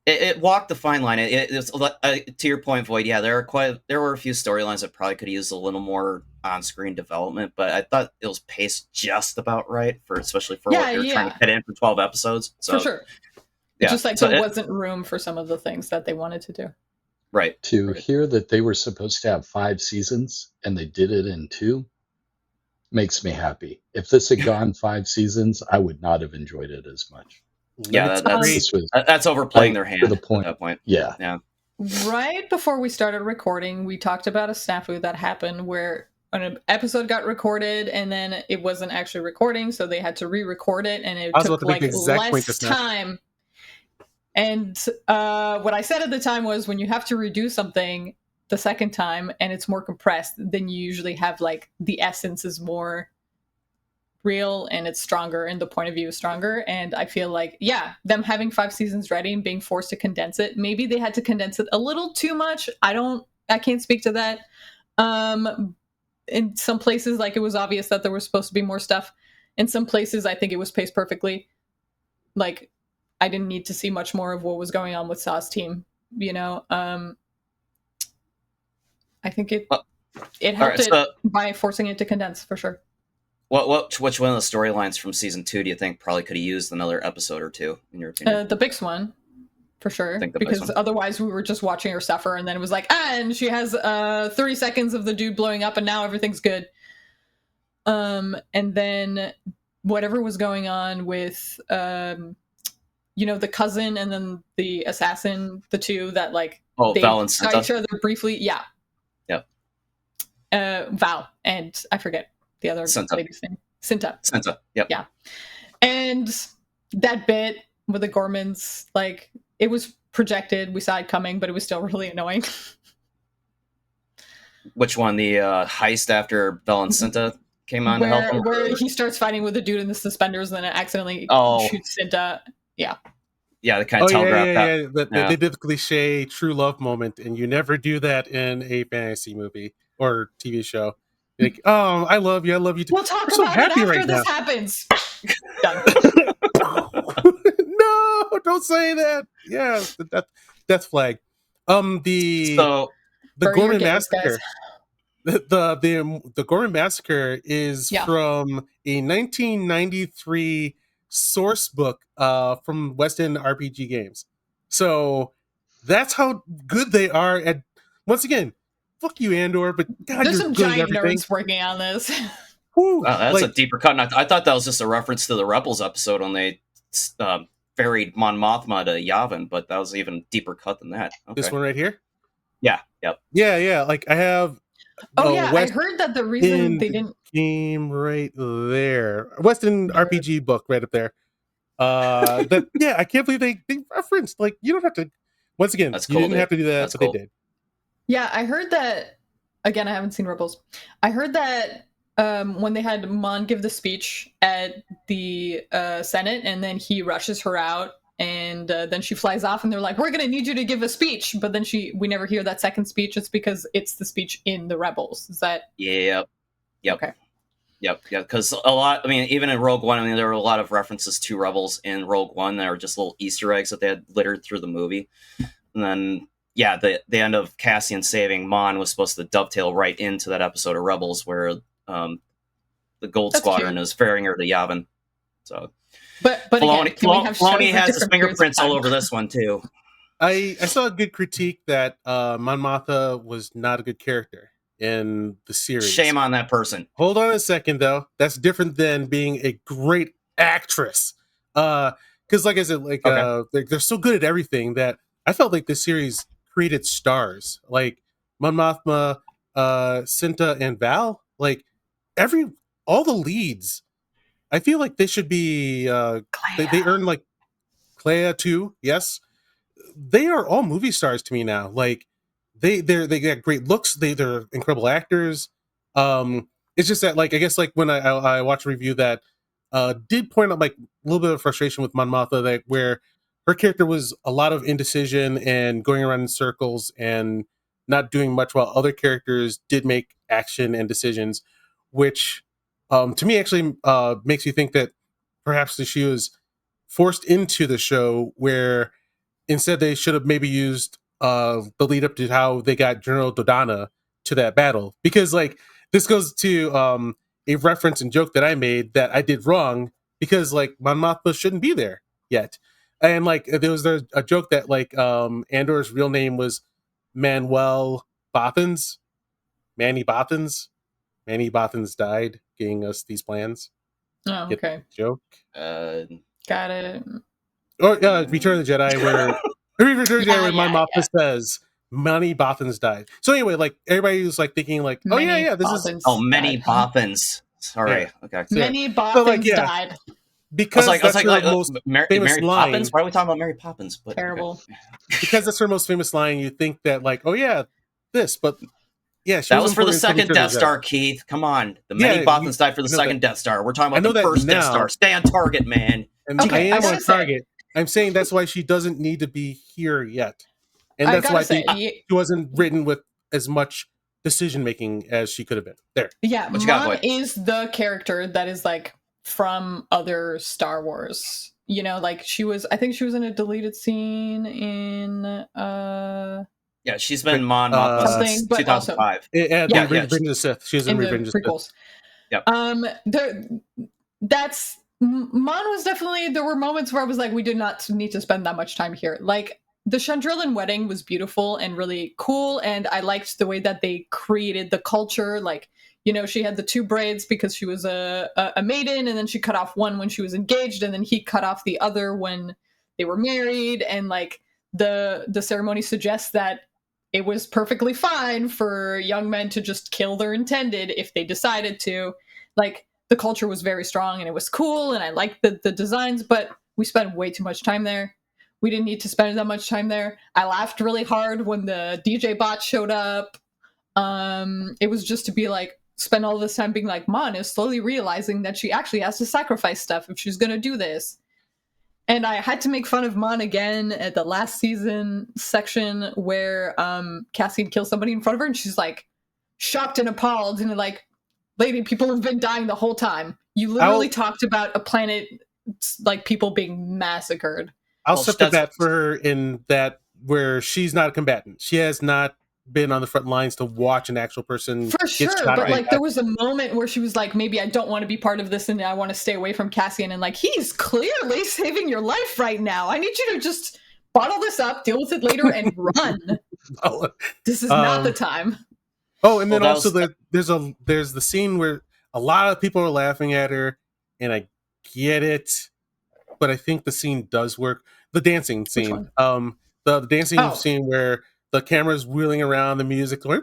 It walked the fine line. It's to your point, Void. Yeah, there were a few storylines that probably could have used a little more on-screen development, but I thought it was paced just about right especially for what they're trying to fit in for 12 episodes. So, for sure. Yeah. Just like there wasn't room for some of the things that they wanted to do. Right. To Right. hear that they were supposed to have 5 seasons and they did it in 2 makes me happy. If this had gone 5 seasons, I would not have enjoyed it as much. Yeah, Great. This was that's overplaying their to hand the at point. that point. Yeah. Yeah. Right before we started recording, we talked about a snafu that happened where an episode got recorded and then it wasn't actually recording, so they had to re-record it, and it I was took about to make the exact point less just now. time. And what I said at the time was, when you have to redo something the second time and it's more compressed, then you usually have like the essence is more real and it's stronger and the point of view is stronger. And I feel like, yeah, them having 5 seasons ready and being forced to condense it, maybe they had to condense it a little too much. I can't speak to that. In some places, like, it was obvious that there was supposed to be more stuff. In some places, I think it was paced perfectly. Like, I didn't need to see much more of what was going on with Saw's team, you know. I think it helped it by forcing it to condense, for sure. Which one of the storylines from season 2 do you think probably could have used another episode or two, in your opinion? The Bix one, for sure. Because otherwise we were just watching her suffer, and then it was like, and she has 30 seconds of the dude blowing up, and now everything's good. And then whatever was going on with, the cousin and then the assassin, the two that, like, they Val and saw Cinta. each other briefly. Yeah. Yep. Val, and I forget the other lady's name. Cinta. Yep. Yeah. And that bit with the Gormans, like, it was projected. We saw it coming, but it was still really annoying. Which one? The heist after Val and Cinta came on to help him? Where he starts fighting with the dude in the suspenders and then it accidentally shoots Cinta. Yeah. Yeah, they kind of telegraphed that. They did the cliche true love moment, and you never do that in a fantasy movie or TV show. Like, oh, I love you too. We'll talk about it after this happens. Done. No, don't say that. Yeah, the death flag. The Gorman massacre. The Gorman massacre is from a 1993 source book from West End RPG Games. So that's how good they are at. Once again, fuck you, Andor, but God, there's you're some good giant at everything. nerds working on this. Woo, wow, that's a deeper cut. I thought that was just a reference to the Rebels episode when they ferried Mon Mothma to Yavin, but that was an even deeper cut than that. Okay. This one right here? Yeah, yep. Yeah, like I have... I heard that the reason they didn't... Game right there. Western RPG book right up there. I can't believe they referenced, like, you don't have to... Once again, that's you cool, didn't have to do that, but they did. Yeah, I heard that... Again, I haven't seen Rebels. I heard that when they had Mon give the speech at the Senate, and then he rushes her out, and then she flies off, and they're like, we're going to need you to give a speech. But then we never hear that second speech. It's because it's the speech in the Rebels. Is that... Yep. Okay. Yep, yeah, because a lot, I mean, even in Rogue One, I mean, there were a lot of references to Rebels in Rogue One that were just little Easter eggs that they had littered through the movie. And then, yeah, the end of Cassian saving Mon was supposed to dovetail right into that episode of Rebels where the Gold Squadron is ferrying her to Yavin. So, but Filoni has his fingerprints all over this one, too. I saw a good critique that Mon Mothma was not a good character in the series. Shame on that person. Hold on a second, though. That's different than being a great actress. Because, like I said, they're so good at everything that I felt like this series created stars. Like Mon Mothma, Cinta, and Val. Like all the leads. I feel like they should be. They earn like Clea too. Yes, they are all movie stars to me now. Like. They got great looks. They're incredible actors. It's just that, like, I guess, like, when I watched a review that did point out like a little bit of frustration with Mon Mothma, that where her character was a lot of indecision and going around in circles and not doing much, while other characters did make action and decisions, which to me actually makes you think that perhaps she was forced into the show, where instead they should have maybe used the lead up to how they got General Dodonna to that battle. Because, like, this goes to a reference and joke that I made that I did wrong, because, like, Mon Mothma shouldn't be there yet. And, like, there was a joke that, like, Andor's real name was Manuel Bothans, Manny Bothans. Manny Bothans died, getting us these plans. Oh, Get okay. the joke? Got it. Or Return of the Jedi, where Return of the Jedi, where my Mothma yeah. says Manny Bothans died. So anyway, like everybody was like thinking, like, oh Many yeah, this is Bothans many died. Bothans. Sorry. Yeah. Okay. So, Many but, Bothans like, yeah, died. because that's her most famous Mary line. Poppins? Why are we talking about Mary Poppins? But, Terrible. okay. Because that's her most famous line. You think that, like, oh yeah, this, but yeah, she that was for the important in second Return of Death the Jedi. Star, Keith. Come on. The many Bothans died for the second Death Star. We're talking about the first Death Star. Stay on target, man. And Okay, I am on target. I'm saying that's why she doesn't need to be here yet. And that's why I think she wasn't written with as much decision making as she could have been. There. Yeah, Mon is the character that is like from other Star Wars. You know, like I think she was in a deleted scene in yeah, she's been Mon Mothma since 2005. Revenge of the Sith. She was in Revenge of the Sith. Yep. Mon was definitely, there were moments where I was like, we did not need to spend that much time here. Like, the Chandrillan wedding was beautiful and really cool, and I liked the way that they created the culture. Like, you know, she had the 2 braids because she was a maiden, and then she cut off one when she was engaged, and then he cut off the other when they were married. And like the ceremony suggests that it was perfectly fine for young men to just kill their intended if they decided to. Like, the culture was very strong and it was cool, and I liked the designs, but we spent way too much time there. We didn't need to spend that much time there. I laughed really hard when the DJ bot showed up. It was just to be like, spend all this time being like, Mon is slowly realizing that she actually has to sacrifice stuff if she's going to do this. And I had to make fun of Mon again at the last season section where Cassian kills somebody in front of her, and she's like shocked and appalled and like, lady, people have been dying the whole time. You literally talked about a planet, like, people being massacred. I'll set the bat for her in that where she's not a combatant. She has not been on the front lines to watch an actual person for sure, but like there was a moment where she was like, maybe I don't want to be part of this and I want to stay away from Cassian, and like, he's clearly saving your life right now. I need you to just bottle this up, deal with it later, and run. This is not the time. Oh, and then also there's the scene where a lot of people are laughing at her, and I get it, but I think the scene does work. The dancing scene, the dancing scene where the camera's wheeling around, the music going,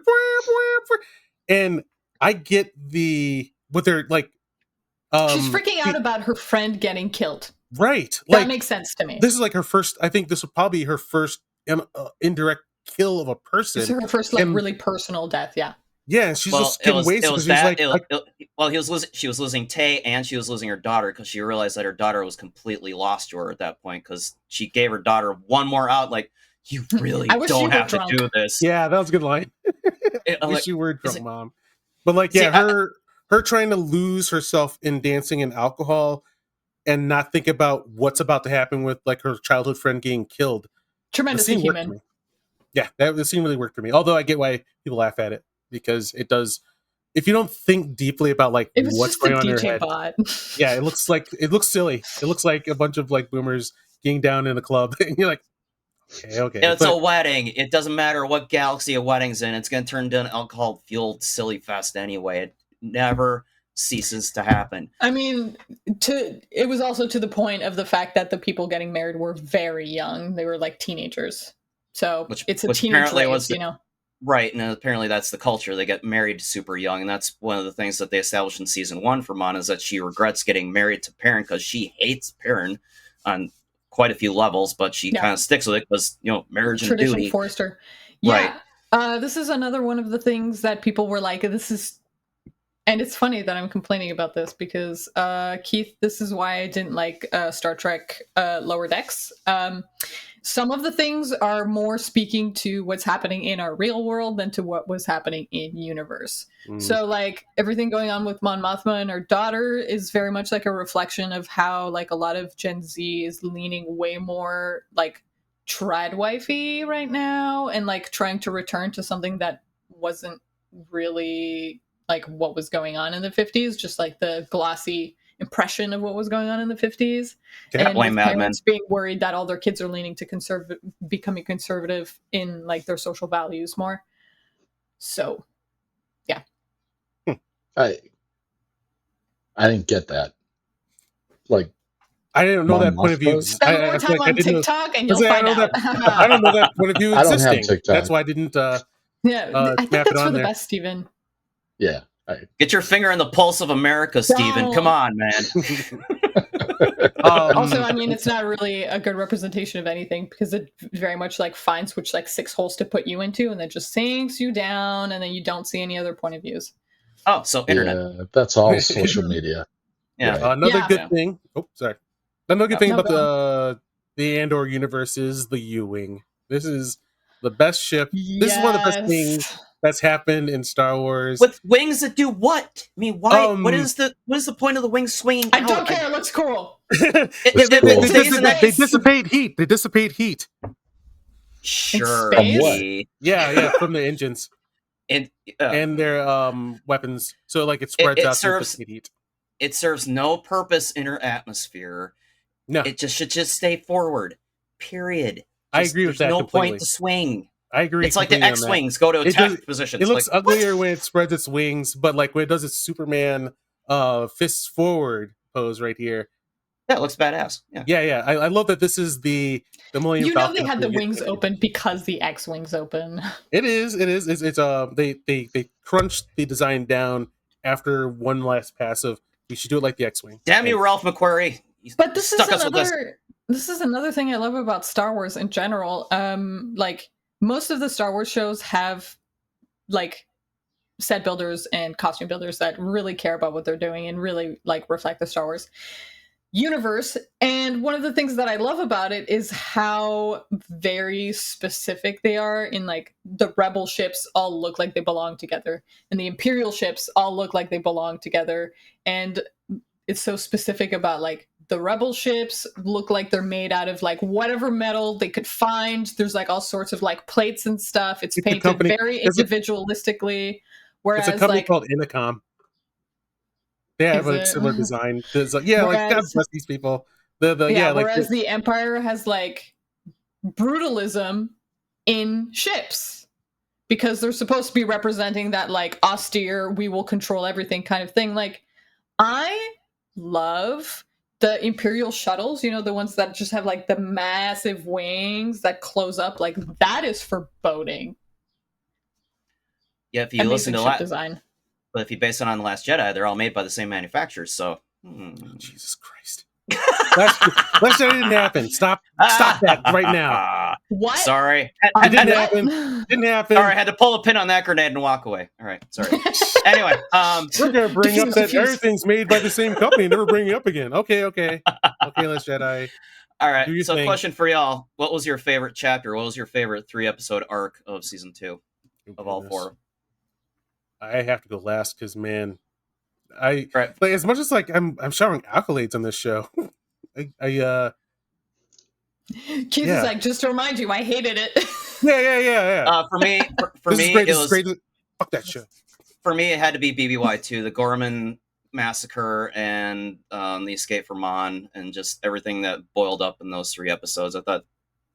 and I get what they're like. She's freaking out about her friend getting killed. Right, that makes sense to me. This is like her first. I think this will probably be her first indirect kill of a person. This is her first really personal death. Yeah. Yeah, she's just getting wasted. She was losing Tay, and she was losing her daughter because she realized that her daughter was completely lost to her at that point, because she gave her daughter one more out, like, you really don't have to do this. Yeah, that was a good line. I wish you were drunk, Mom. But like, yeah, her trying to lose herself in dancing and alcohol and not think about what's about to happen with like her childhood friend getting killed. Tremendously human. Yeah, the scene really worked for me. Although I get why people laugh at it, because it does. If you don't think deeply about like what's going on in your head, yeah, it looks silly. It looks like a bunch of like boomers getting down in a club, and you're like, okay. It's a wedding. It doesn't matter what galaxy a wedding's in. It's going to turn into an alcohol-fueled silly fest anyway. It never ceases to happen. I mean, it was also to the point of the fact that the people getting married were very young. They were like teenagers. So it's a teenage race, you know. Right, and apparently that's the culture. They get married super young, and that's one of the things that they established in season 1 for Mon, is that she regrets getting married to Perrin because she hates Perrin on quite a few levels, but she kind of sticks with it because, you know, marriage and duty. Forced her. Yeah. Right. This is another one of the things that people were like, this is... And it's funny that I'm complaining about this because, Keith, this is why I didn't like Star Trek Lower Decks. Some of the things are more speaking to what's happening in our real world than to what was happening in universe. So, like, everything going on with Mon Mothma and her daughter is very much like a reflection of how, like, a lot of Gen Z is leaning way more, like, tradwifey right now, and, like, trying to return to something that wasn't really... like what was going on in the 50s, just like the glossy repression of what was going on in the 50s. Can't And blame with Mad Men. parents being worried that all their kids are leaning to becoming conservative in like their social values more. So, yeah. I didn't get that. Like, I didn't know Mom that point of view. Must Spend more I time feel like I on didn't know. TikTok and I was you'll like, find out. I don't know that point of view I don't have existing. TikTok. That's why I didn't. Yeah, I think map it that's for on the there. best, Steven. Yeah. Get your finger in the pulse of America, Steven. Come on, man. Also, I mean, it's not really a good representation of anything because it very much like finds which like 6 holes to put you into and then just sinks you down and then you don't see any other point of views. Oh, so internet. Yeah, that's all social media. Yeah. Right. Another Yeah. good thing. Oh, sorry. Another good thing No, about the Andor universe is the U-wing. This is the best ship. This is one of the best things that's happened in Star Wars. With wings that do what? I mean, why? Um, what is the point of the wings swinging I out? don't care. It looks cool. They dissipate heat. They dissipate heat. Sure. From what? Yeah, from the engines And their weapons. So like it spreads It out serves- through the heat. it serves no purpose in our atmosphere. No, It should just stay forward. Period. I agree with that There's no completely. point to swing. I agree. It's like the completely on that. X-wings go to It attack does- positions. It looks like, uglier what? when it spreads its wings, but like when it does its Superman fists forward pose right here. Yeah, it looks badass. Yeah. Yeah. I love that this is the Millennium You know Falcon. they had the wings open because the X-wings open. It is. It's they crunched the design down after one last pass of we should do it like the X-wing. Damn you, Ralph McQuarrie. You But this is stuck us with this. this is another thing I love about Star Wars in general. Like most of the Star Wars shows have like set builders and costume builders that really care about what they're doing and really like reflect the Star Wars universe. And one of the things that I love about it is how very specific they are in like the rebel ships all look like they belong together and the Imperial ships all look like they belong together. And it's so specific about like the rebel ships look like they're made out of like whatever metal they could find. There's like all sorts of like plates and stuff. It's painted very individualistically. Whereas it's a company like called Intercom. They have a similar design. Like, like God bless these people. Whereas the Empire has like brutalism in ships because they're supposed to be representing that like austere, we will control everything kind of thing. Like I love the Imperial shuttles, you know, the ones that just have like the massive wings that close up. Like that is foreboding. Yeah, if you listen to design. But if you base it on The Last Jedi, they're all made by the same manufacturers, so... Jesus Christ. Last Jedi didn't happen. Stop that right now. What? Sorry. It didn't happen. Didn't happen. Sorry, I had to pull a pin on that grenade and walk away. All right, sorry. Anyway, we're going to bring up that everything's made by the same company. Never bring it up again. Okay. Okay, Last Jedi. All right, so question for y'all. What was your favorite chapter? What was your favorite 3-episode arc of Season 2 of all 4? I have to go last because, man, like as much as like I'm showering accolades on this show. Keith is like, just to remind you, I hated it. Yeah. For me, it was great. Fuck that show. For me, it had to be BBY2, the Gorman massacre and the escape from Mon, and just everything that boiled up in those 3 episodes. I thought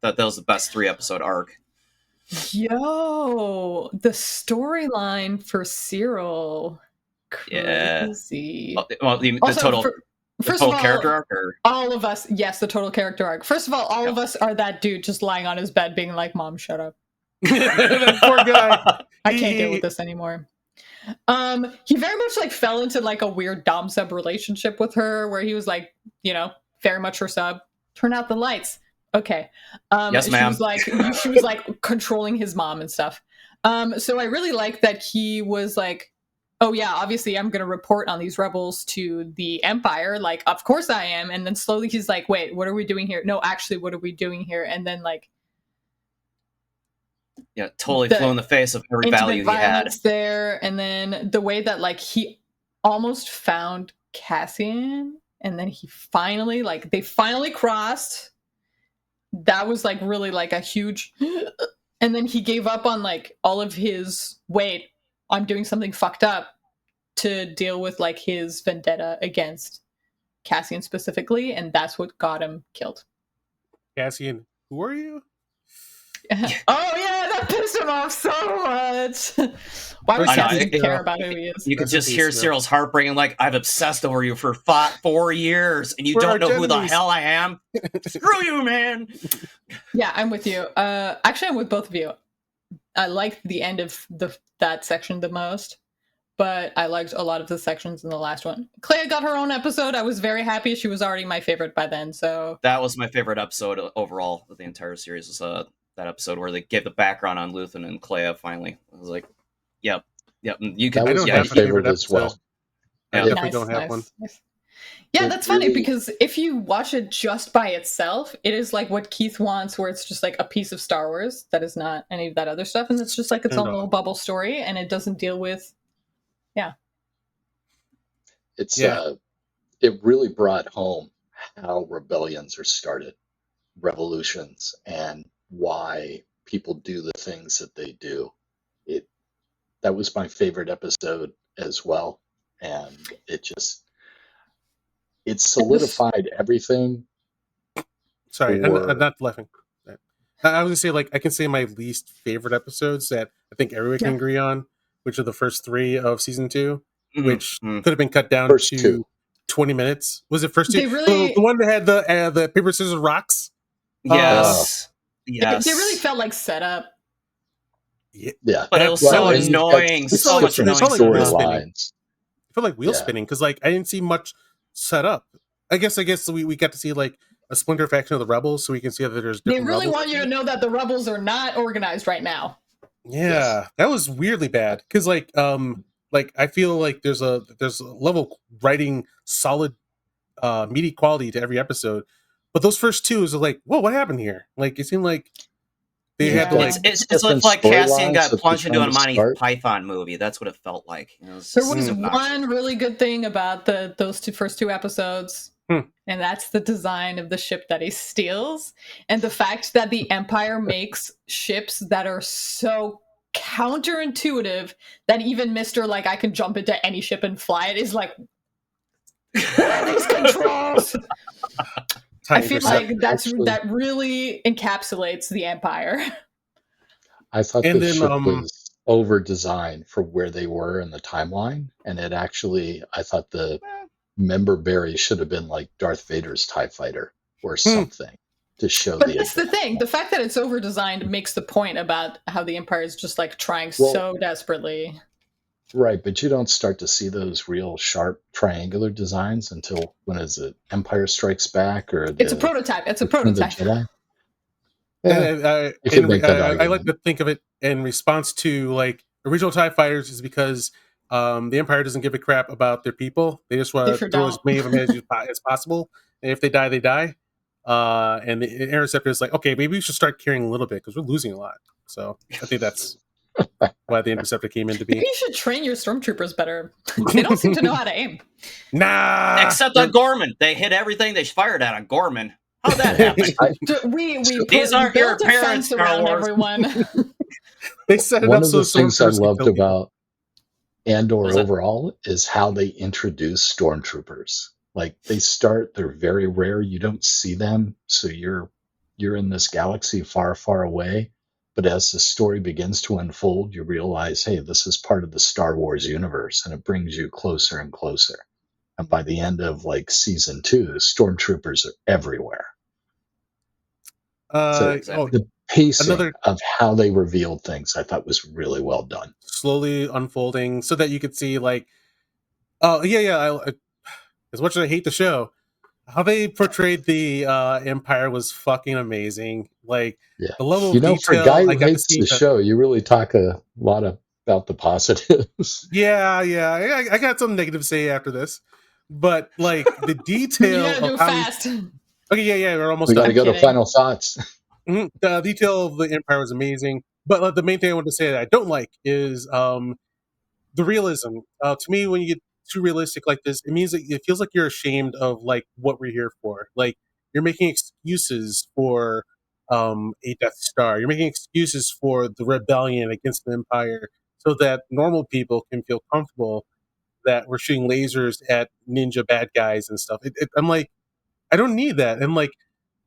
that was the best 3-episode arc. Yo, the storyline for Cyril. Crazy. Yeah. Well, the total character arc? Or? All of us, yes, the total character arc. First of all, all of us are that dude just lying on his bed being like, Mom, shut up. That poor guy. I can't deal with this anymore. He very much like fell into like a weird dom sub relationship with her where he was like, you know, very much her sub. Turn out the lights. Okay. Yes, ma'am. She was like controlling his mom and stuff. So I really like that he was like, oh yeah, obviously I'm going to report on these rebels to the Empire. Like, of course I am. And then slowly he's like, wait, what are we doing here? No, actually, what are we doing here? And then like, yeah, totally flew in the face of every value he had there. And then the way that like he almost found Cassian and then they finally crossed. That was like really like a huge, and then he gave up on like all of his, wait, I'm doing something fucked up to deal with like his vendetta against Cassian specifically, and that's what got him killed. Cassian, who are you? Oh yeah, that pissed him off so much. Why would Rest in Cassian peace, care Cyril. about who he is? You could Rest in just peace, hear Cyril. Cyril's heartbreaking, like, I've obsessed over you for 4 years, and you We're don't know arch who the enemies. hell I am? Screw you, man! Yeah, I'm with you. Actually, I'm with both of you. I liked the end of that section the most, but I liked a lot of the sections in the last one. Clea got her own episode. I was very happy. She was already my favorite by then. So That was my favorite episode overall of the entire series, was that episode where they gave the background on Luthen and Clea finally. I was like, yep. You could, That I was don't my have a favorite favorite as well. episode. I Yeah. definitely don't have one. Nice. Yeah, It that's funny really- because if you watch it just by itself, it is like what Keith wants, where it's just like a piece of Star Wars that is not any of that other stuff, and it's just like its own little bubble story, and it doesn't deal with. It's Yeah. it really brought home how rebellions are started, revolutions, and why people do the things that they do. That was my favorite episode as well, and it solidified everything. Sorry, for- I'm not laughing. I was gonna say, like, I can say my least favorite episodes that I think everyone can Yeah. agree on, which are the first 3 of season 2, which Mhm. could have been cut down First to 2. 20 minutes. Was it first 2? They really- the one that had the paper scissors rocks. Yes. Yes. They really felt like setup. Yeah, But it was Well, so and you've got annoying. six So much different annoying story stuff. storylines. I feel like wheel Yeah. spinning because, like, I didn't see much set up. I guess we got to see like a splinter faction of the rebels, so we can see that there's They different really rebels. want you to know that the rebels are not organized right now. Yeah, that was weirdly bad because like I feel like there's a level of writing solid meaty quality to every episode, but those first 2 is like, whoa, what happened here? Like, it seemed like they had to Yeah. like It's Different like Cassian storylines got that plunged they're into a trying to Monty start. Python movie. That's what it felt like. You know, it's There just was obnoxious. one really good thing about those first two episodes, and that's the design of the ship that he steals, and the fact that the Empire makes ships that are so counterintuitive that even Mr. like I can jump into any ship and fly it is like, what are these controls? I feel like that really encapsulates the Empire. I thought And the then, ship was over designed for where they were in the timeline, and it actually, I thought the member berry should have been like Darth Vader's TIE fighter or something to show But the. that's the thing. The fact that it's over designed makes the point about how the Empire is just like trying so desperately. Right, but you don't start to see those real sharp triangular designs until when is it? Empire Strikes Back or It's a prototype. It's a Return of the prototype. Jedi? Yeah, And you could make that I like argument. to think of it in response to like original TIE fighters is because the Empire doesn't give a crap about their people. They just want They to sure throw as don't. many of them as possible. And if they die, they die. And the Interceptor is like, okay, maybe we should start caring a little bit because we're losing a lot. So I think that's why the Interceptor came into Maybe being. you should train your stormtroopers better. They don't seem to know how to aim. Nah, Except on Gorman. They hit everything they fired at on Gorman. How'd that happen? We These aren't your built a parents, fence Star around Wars. everyone. They set it One up of so the things I stormtroopers can loved kill people. about Andor Was it- overall is how they introduce stormtroopers. Like they're very rare. You don't see them, so you're in this galaxy far, far away. But as the story begins to unfold, you realize, hey, this is part of the Star Wars universe, and it brings you closer and closer. And by the end of like season 2, stormtroopers are everywhere. The pacing Another- of how they revealed things, I thought was really well done. slowly unfolding so that you could see like, oh yeah, as much as I hate the show, how they portrayed the Empire was fucking amazing. Like Yeah. the level You of know, for a detail guy I who got to hates see. the show, you really talk a lot about the positives. Yeah, I got some negative to say after this, but like the You detail gotta do of it how. fast. Okay, yeah, we're almost We got done. to go to kidding. final thoughts. The detail of the Empire was amazing, but the main thing I want to say that I don't like is the realism. To me, when you get too realistic like this, it means that it feels like you're ashamed of like what we're here for. Like you're making excuses for a Death Star. You're making excuses for the rebellion against the Empire, so that normal people can feel comfortable that were shooting lasers at ninja bad guys and stuff. I'm like, I don't need that. And like,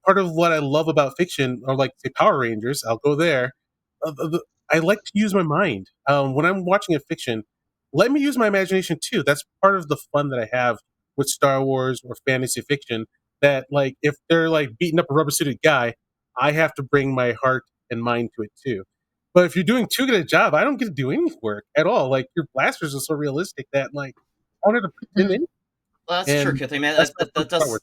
part of what I love about fiction, or like say Power Rangers, I'll go there. I like to use my mind when I'm watching a fiction. Let me use my imagination too. That's part of the fun that I have with Star Wars or fantasy fiction. That like, if they're like beating up a rubber suited guy, I have to bring my heart and mind to it too. But if you're doing too good a job, I don't get to do any work at all. Like your blasters are so realistic that like I don't have to pretend anything. Well, that's true, Kith. I mean, That's that does.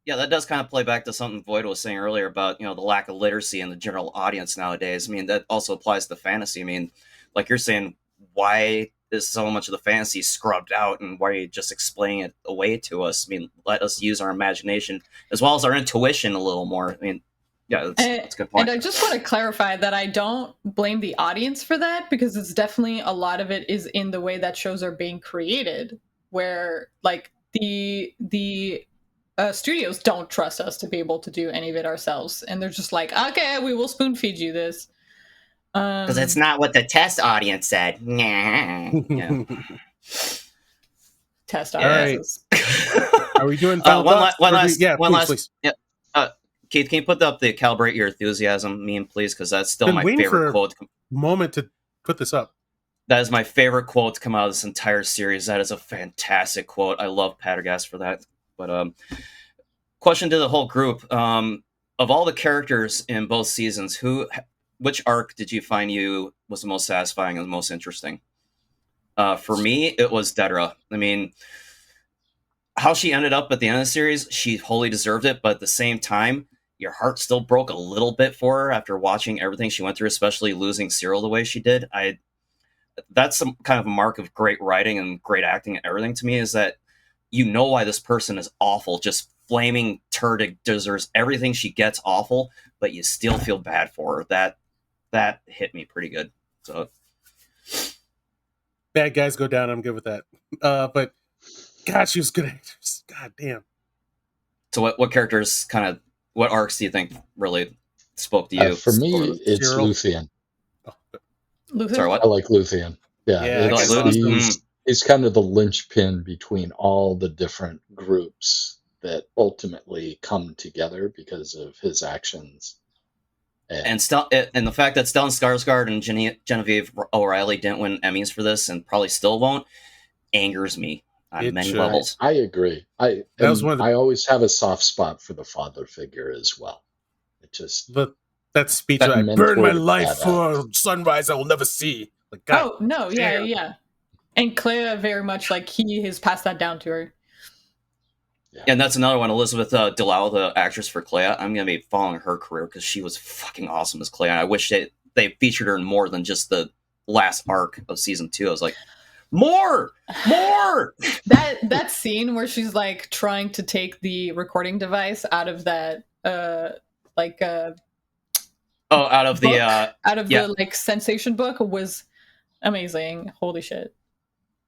Yeah, that does kind of play back to something Void was saying earlier about, the lack of literacy in the general audience nowadays. I mean, that also applies to fantasy. I mean, like you're saying, why is so much of the fantasy scrubbed out, and why are you just explaining it away to us? I mean, let us use our imagination as well as our intuition a little more. I mean, yeah, that's a good point. And I just want to clarify that I don't blame the audience for that, because it's definitely a lot of it is in the way that shows are being created, where like the studios don't trust us to be able to do any of it ourselves, and they're just like, okay, we will spoon feed you this because it's not what the test audience said. Yeah. Test audiences. Are we doing final thoughts? One last. Please. Yeah. Keith, can you put up the Calibrate Your Enthusiasm meme, please? Because that's still my favorite quote. Moment to put this up. That is my favorite quote to come out of this entire series. That is a fantastic quote. I love Patergast for that. But question to the whole group: of all the characters in both seasons, which arc did you find was the most satisfying and the most interesting? For me, it was Dedra. I mean, how she ended up at the end of the series, she wholly deserved it. But at the same time, your heart still broke a little bit for her after watching everything she went through, especially losing Cyril the way she did. That's some kind of a mark of great writing and great acting and everything to me, is that you know why this person is awful, just flaming turd, deserves everything she gets awful, but you still feel bad for her. That hit me pretty good. So bad guys go down. I'm good with that. But God, she was good actress. God damn. So what arcs do you think really spoke to you? For me, it's Cyril. Luthien. Luthien? Sorry, what? I like Luthien. Yeah, he's kind of the linchpin between all the different groups that ultimately come together because of his actions. And the fact that Stellan Skarsgård and Genevieve O'Reilly didn't win Emmys for this, and probably still won't, angers me on many levels. I agree. I always have a soft spot for the father figure as well. It just that speech, I burn my life for sunrise I will never see. Like, God, oh no, yeah. And Clea very much like he has passed that down to her. Yeah. And that's another one. Elizabeth Delau, the actress for Clea, I'm going to be following her career because she was fucking awesome as Clea. I wish they featured her in more than just the last arc of season 2. I was like, more. That scene where she's like trying to take the recording device out of that out of the like sensation book was amazing. Holy shit.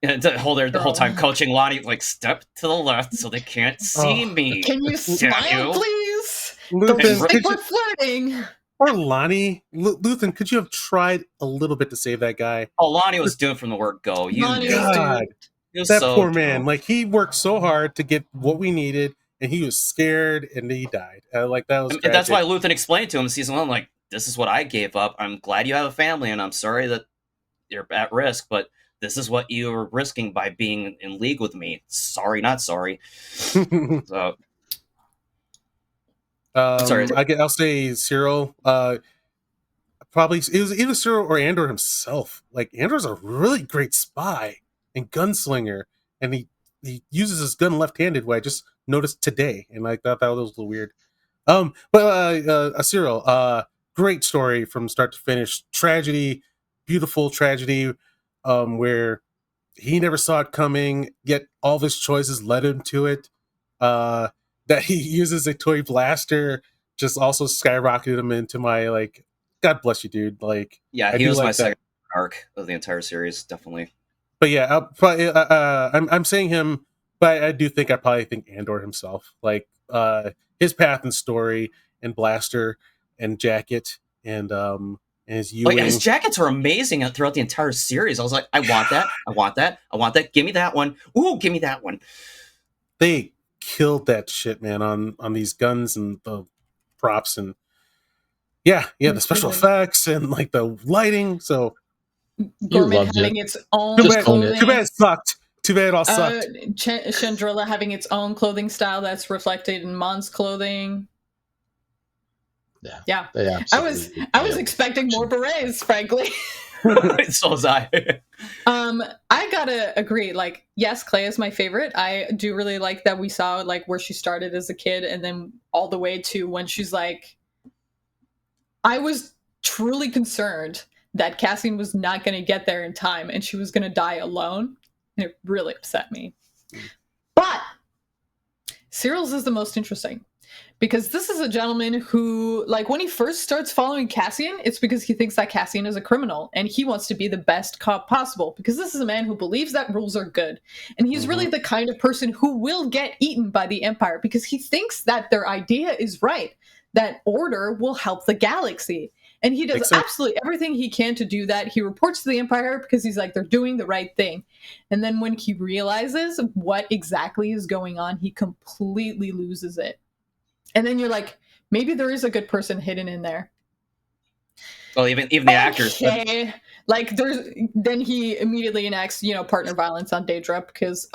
And the whole time coaching Lonnie, like, step to the left so they can't see me. Can you smile, please? Luthen, like we're flirting. Or Lonnie. Luthen, could you have tried a little bit to save that guy? Oh, Lonnie was doomed from the word go. God, that poor man. Like, he worked so hard to get what we needed, and he was scared, and he died. Like, that was tragic. And that's why Luthen explained to him in season 1, like, this is what I gave up. I'm glad you have a family, and I'm sorry that you're at risk, but this is what you were risking by being in league with me. Sorry, not sorry. So, sorry. I'll say Cyril. Probably it was either Cyril or Andor himself. Like, Andor's a really great spy and gunslinger, and he uses his gun left-handed. What I just noticed today, and I thought that was a little weird. But Cyril, great story from start to finish. Tragedy, beautiful tragedy. Where he never saw it coming, yet all of his choices led him to it. That he uses a toy blaster just also skyrocketed him into my, like, God bless you, dude. Like, yeah, he was my second arc of the entire series, definitely. But yeah, I'm saying him, but I do think I probably think Andor himself, like his path and story and blaster and jacket and And his Like, his Ewing. jackets are amazing throughout the entire series. I was like, I want that. I want that. I want that. Give me that one. Ooh, give me that one. They killed that shit, man, on these guns and the props and the special effects and like the lighting. So Gorman loved having it. its own too bad, clothing. too bad it sucked. Too bad it all sucked. Chandrilla having its own clothing style that's reflected in Mon's clothing. Yeah. They absolutely I was expecting more berets, frankly. So was I. I gotta agree. Like, yes, Clay is my favorite. I do really like that we saw like where she started as a kid and then all the way to when she's like, I was truly concerned that Cassian was not going to get there in time and she was going to die alone. And it really upset me. But Cyril's is the most interesting because this is a gentleman who, like, when he first starts following Cassian, it's because he thinks that Cassian is a criminal and he wants to be the best cop possible because this is a man who believes that rules are good. And he's really the kind of person who will get eaten by the Empire because he thinks that their idea is right, that order will help the galaxy. And he does absolutely everything he can to do that. He reports to the Empire because he's like, they're doing the right thing. And then when he realizes what exactly is going on, he completely loses it. And then you're like, maybe there is a good person hidden in there. Well, even the actors. Okay. Like, then he immediately enacts, partner violence on Daedra because,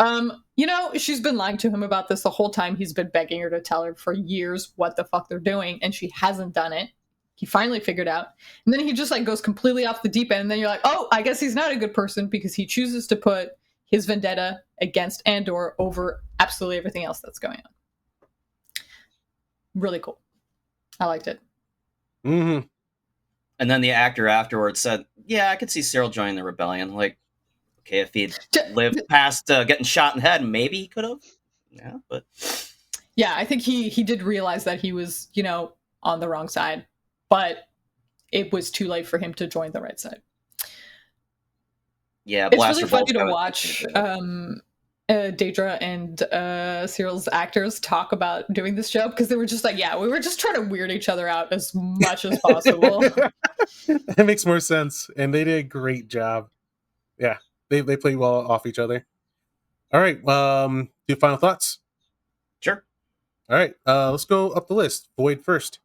she's been lying to him about this the whole time. He's been begging her to tell her for years what the fuck they're doing, and she hasn't done it. He finally figured out. And then he just, like, goes completely off the deep end, and then you're like, oh, I guess he's not a good person because he chooses to put his vendetta against Andor over absolutely everything else that's going on. Really cool. I liked it. Mm-hmm. And then the actor afterwards said, yeah, I could see Cyril joining the rebellion. Like, okay, if he'd lived past getting shot in the head, maybe he could have. Yeah, but... Yeah, I think he did realize that he was, on the wrong side. But it was too late for him to join the right side. Yeah, it's really funny to watch Daedra and Cyril's actors talk about doing this show because they were just like, we were just trying to weird each other out as much as possible. It makes more sense, and they did a great job. Yeah, they played well off each other. All right, do final thoughts? Sure. All right, let's go up the list. Void first.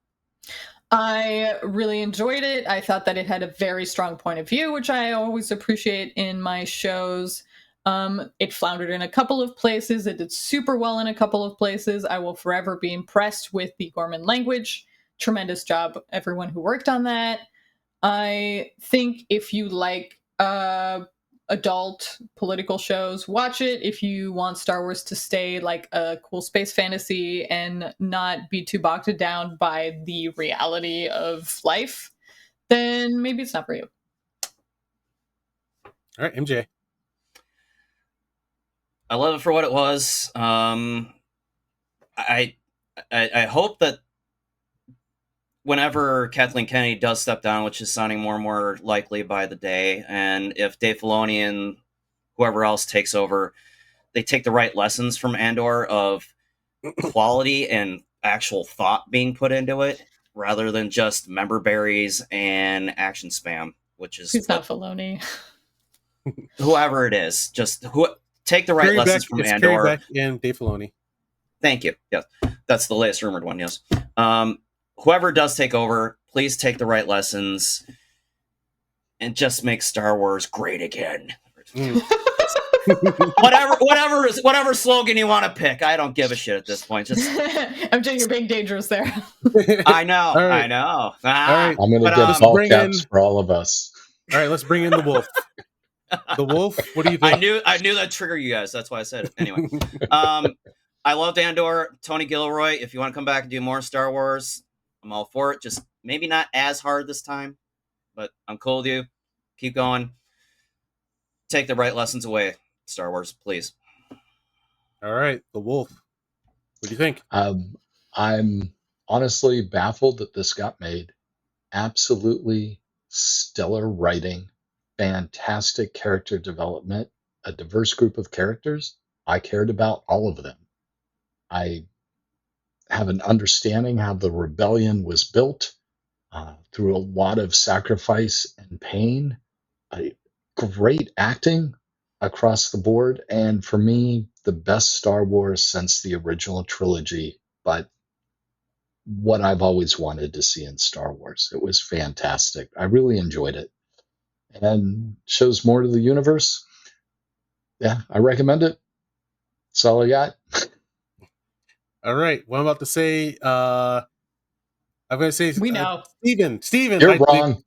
I really enjoyed it. I thought that it had a very strong point of view, which I always appreciate in my shows. It floundered in a couple of places. It did super well in a couple of places. I will forever be impressed with the Gorman language. Tremendous job, everyone who worked on that. I think if you like adult political shows, watch it. If you want Star Wars to stay like a cool space fantasy and not be too bogged down by the reality of life, then maybe it's not for you. All right, MJ. I love it for what it was. I hope that whenever Kathleen Kennedy does step down, which is sounding more and more likely by the day, and if Dave Filoni and whoever else takes over, they take the right lessons from Andor of quality and actual thought being put into it, rather than just member berries and action spam, which is... It's not Filoni. Whoever it is, take the right Carrie lessons Beck, from it's Andor. Carrie Beck and Dave Filoni. Thank you. Yes, that's the latest rumored one. Yes. Whoever does take over, please take the right lessons and just make Star Wars great again. whatever slogan you want to pick, I don't give a shit at this point. Just MJ, you're being dangerous there. I know. Right. I know. All right. I'm going to get ball caps for all of us. All right, let's bring in the wolf. The wolf. What do you think? I knew that'd trigger you guys. That's why I said it. Anyway, I loved Andor. Tony Gilroy. If you want to come back and do more Star Wars, I'm all for it. Just maybe not as hard this time, but I'm cool with you. Keep going. Take the right lessons away, Star Wars, please. All right, the wolf. What do you think? I'm honestly baffled that this got made. Absolutely stellar writing, fantastic character development, a diverse group of characters. I cared about all of them. I have an understanding how the rebellion was built. through a lot of sacrifice and pain. Great acting across the board, and for me, the best Star Wars since the original trilogy, but what I've always wanted to see in Star Wars. It was fantastic. I really enjoyed it, and shows more to the universe. Yeah, I recommend it. That's all I got. All right. What I'm about to say, I'm going to say, We know. Steven, You're wrong.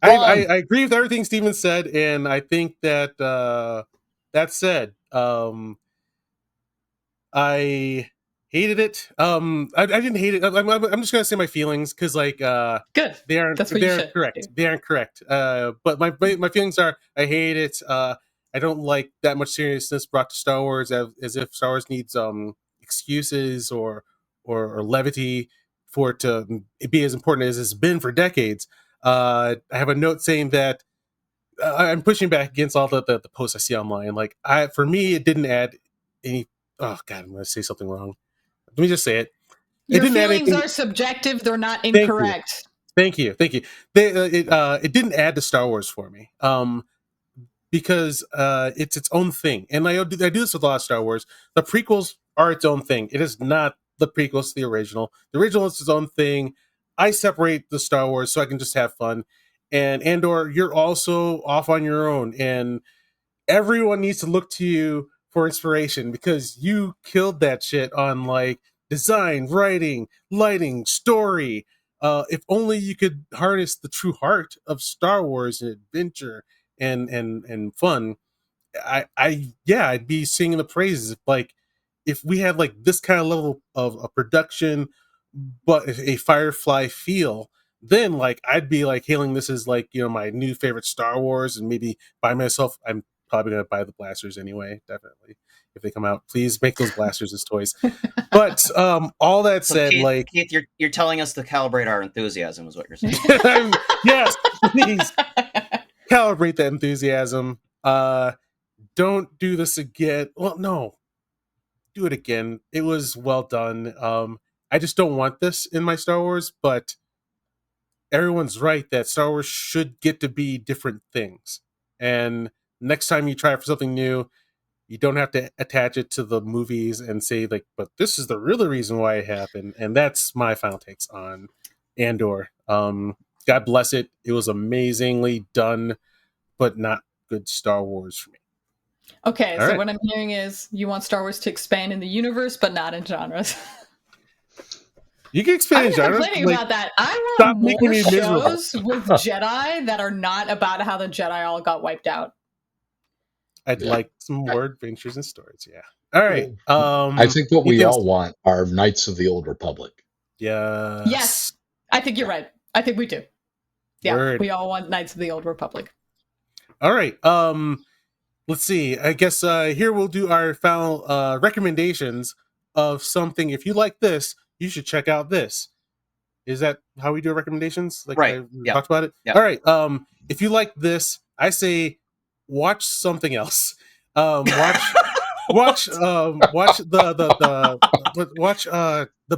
I agree with everything Steven said, and I think that that said, I hated it. I didn't hate it. I'm just gonna say my feelings because like Good. they aren't That's what you should correct. do. They aren't correct. But my feelings are I hate it. I don't like that much seriousness brought to Star Wars as if Star Wars needs excuses or levity for it to be as important as it's been for decades. I have a note saying that I'm pushing back against all the posts I see online. Like for me, it didn't add any. Oh God, I'm going to say something wrong. Let me just say it. It Your didn't add feelings anything. are subjective. They're not Thank you. incorrect. Thank you. It didn't add to Star Wars for me. Because it's its own thing, and I do this with a lot of Star Wars. The prequels are its own thing. It is not the prequels to the original. The original is its own thing. I separate the Star Wars so I can just have fun. And Andor, you're also off on your own, and everyone needs to look to you for inspiration because you killed that shit on like design, writing, lighting, story. If only you could harness the true heart of Star Wars and adventure and fun. I'd be singing the praises. If we had like this kind of level of a production, but a Firefly feel, then like I'd be like hailing this as like my new favorite Star Wars, and maybe by myself I'm probably gonna buy the blasters anyway, definitely if they come out. Please make those blasters as toys. But all that So said, Keith, you're telling us to calibrate our enthusiasm, is what you're saying. yes, please calibrate that enthusiasm. Don't do this again. Well, no, do it again. It was well done. I just don't want this in my Star Wars, but everyone's right that Star Wars should get to be different things. And next time you try for something new, you don't have to attach it to the movies and say like, but this is the real reason why it happened. And that's my final takes on Andor. God bless it. It was amazingly done, but not good Star Wars for me. Okay, All so right. what I'm hearing is you want Star Wars to expand in the universe, but not in genres. You can expand I'm not genres. complaining Like, about that. I stop want making more me miserable. shows with Jedi that are not about how the Jedi all got wiped out. I'd like some more adventures and stories. Yeah. All right. I think what we anything else? all want are Knights of the Old Republic. Yes, I think you're right. I think we do. Yeah, Word. we all want Knights of the Old Republic. All right. Let's see. I guess here we'll do our final recommendations of something. If you like this, you should check out this. Is that how we do our recommendations? Like Right. I talked about it? Yep. All right. If you like this, I say watch something else. Watch the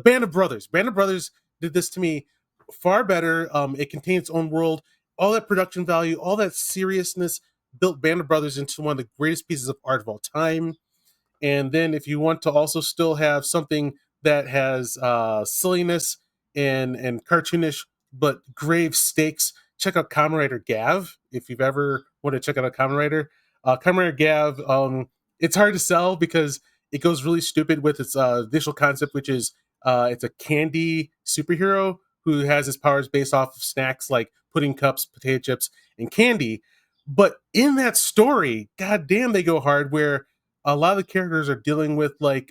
Band of Brothers. Band of Brothers did this to me far better. It contains its own world, all that production value, all that seriousness built Band of Brothers into one of the greatest pieces of art of all time. And then if you want to also still have something that has silliness and cartoonish but grave stakes, check out Kamen Rider Gav. If you've ever wanted to check out a Kamen Rider, Kamen Rider Gav, it's hard to sell because it goes really stupid with its visual concept, which is it's a candy superhero who has his powers based off of snacks like pudding cups, potato chips, and candy. But in that story, goddamn, they go hard where a lot of the characters are dealing with like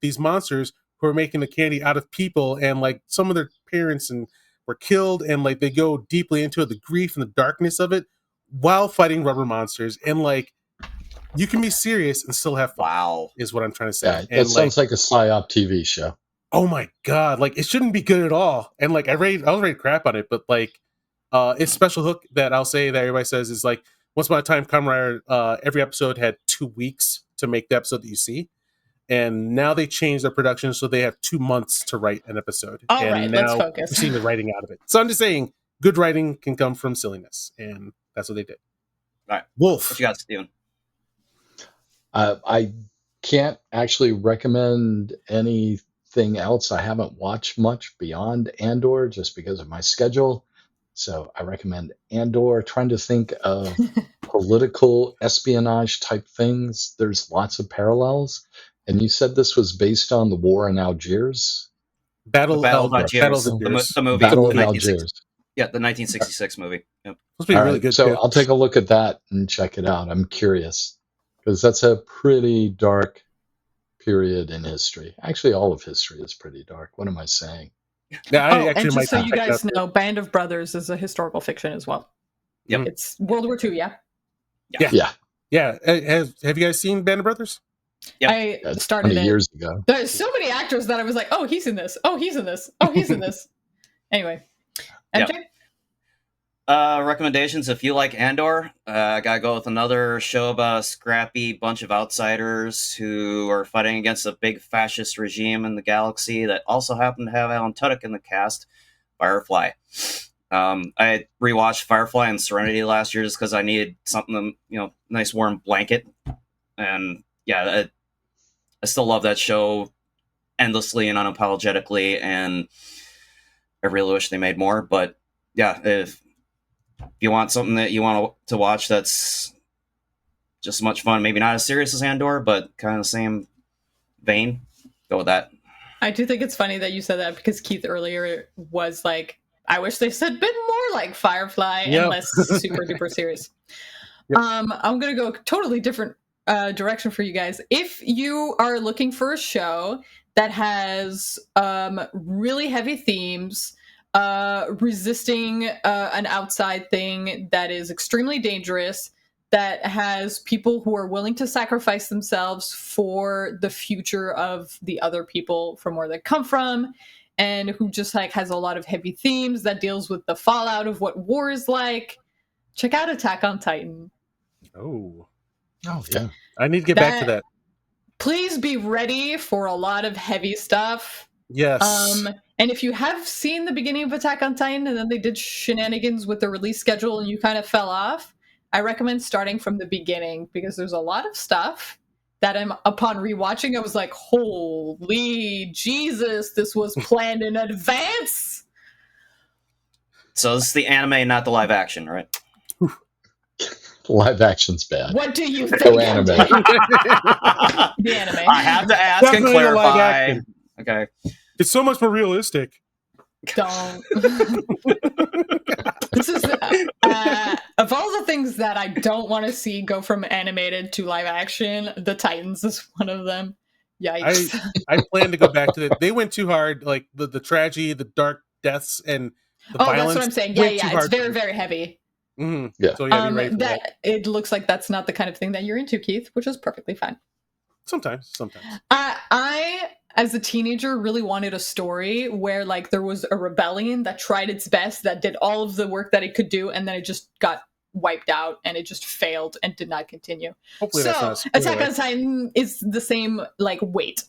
these monsters who are making the candy out of people, and like some of their parents and were killed, and like they go deeply into it, the grief and the darkness of it while fighting rubber monsters. And like you can be serious and still have fun. Wow. Is what I'm trying to say. Yeah, that and sounds like a PSYOP TV show. Oh my god, like it shouldn't be good at all. And like I was ready to crap on it, but like its special hook that I'll say that everybody says is like once upon a time Kamen Rider, every episode had 2 weeks to make the episode that you see. and now they changed their production so they have 2 months to write an episode. All and right, now let's focus. we're seeing the writing out of it. So I'm just saying, good writing can come from silliness, and that's what they did. All right. Wolf. What you got, Steven? I can't actually recommend anything else. I haven't watched much beyond Andor just because of my schedule. So I recommend Andor. Trying to think of political espionage type things. There's lots of parallels. And you said this was based on the war in Algiers? Battle of of Algiers. Algiers. The movie. Battle of 1960 Algiers. Yeah, the 1966 movie. Yep. Supposed to be All really right, good. so too. I'll take a look at that and check it out. I'm curious because that's a pretty dark period in history. Actually, all of history is pretty dark. What am I saying? Yeah, I Oh, actually and might just so you check guys that. know, Band of Brothers is a historical fiction as well. Yep. It's World War II, yeah. Yeah, Yeah, have you guys seen Band of Brothers? Yep. I that's started 20 it. years ago. There's so many actors that I was like, oh, he's in this. Oh, he's in this. Oh, he's in this. Anyway. Yep. MJ? Recommendations. If you like Andor, I gotta go with another show about a scrappy bunch of outsiders who are fighting against a big fascist regime in the galaxy that also happen to have Alan Tudyk in the cast, Firefly. I rewatched Firefly and Serenity last year just because I needed something, nice warm blanket. And yeah, I still love that show endlessly and unapologetically, and I really wish they made more. But yeah, if you want something that you want to watch that's just as much fun, maybe not as serious as Andor, but kind of the same vein, go with that. I do think it's funny that you said that because Keith earlier was like, I wish they said a bit more like Firefly Yep. and less super duper serious. Yep. I'm going to go totally different direction for you guys. If you are looking for a show that has really heavy themes, resisting an outside thing that is extremely dangerous, that has people who are willing to sacrifice themselves for the future of the other people from where they come from, and who just like has a lot of heavy themes that deals with the fallout of what war is like, check out Attack on Titan. Oh, Yeah. I need to get back to that. Please be ready for a lot of heavy stuff. Yes. And if you have seen the beginning of Attack on Titan and then they did shenanigans with the release schedule and you kind of fell off, I recommend starting from the beginning because there's a lot of stuff that upon rewatching, I was like, holy Jesus, this was planned in advance. So this is the anime, not the live action, right? Live action's bad. What do you think? Go anime. The anime. I have to ask Definitely and the live clarify. action. Okay. It's so much more realistic. Don't. This is of all the things that I don't want to see go from animated to live action, the Titans is one of them. Yikes. I plan to go back to it. They went too hard, like the tragedy, the dark deaths, and the violence. That's what I'm saying. Yeah, went too it's hard very, for me. very heavy. Mhm. Yeah. So yeah, be ready for that. That it looks like that's not the kind of thing that you're into, Keith, which is perfectly fine. Sometimes. I, as a teenager, really wanted a story where like there was a rebellion that tried its best, that did all of the work that it could do, and then it just got wiped out and it just failed and did not continue. Hopefully that's not So a spoiler. Attack on Titan is the same like weight.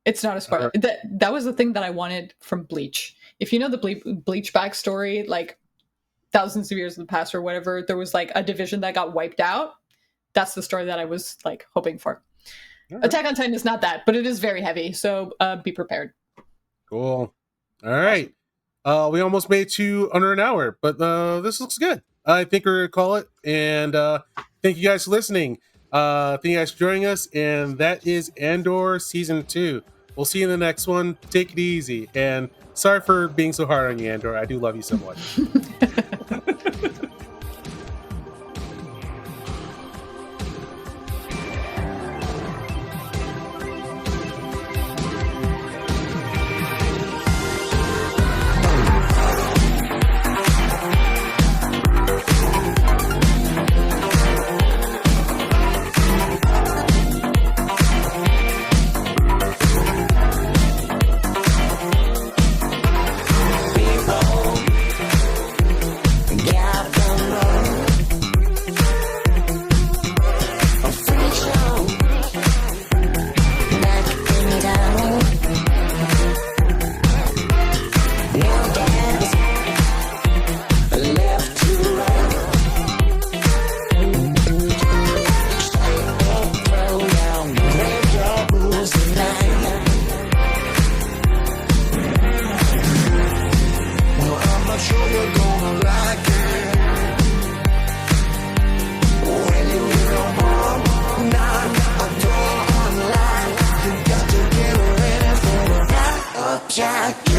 It's not a spoiler. That was the thing that I wanted from Bleach. If you know the Bleach backstory, like thousands of years in the past or whatever, there was like a division that got wiped out. That's the story that I was like hoping for. Right. Attack on Titan is not that, but it is very heavy, so be prepared. Cool. All right. We almost made to under an hour, but this looks good. I think we're gonna call it. And thank you guys for listening. Thank you guys for joining us. And that is Andor Season 2. We'll see you in the next one. Take it easy. And sorry for being so hard on you, Andor. I do love you so much. like it. When you hear a bomb, knock a door unlocked, you got to get ready for the black jacket.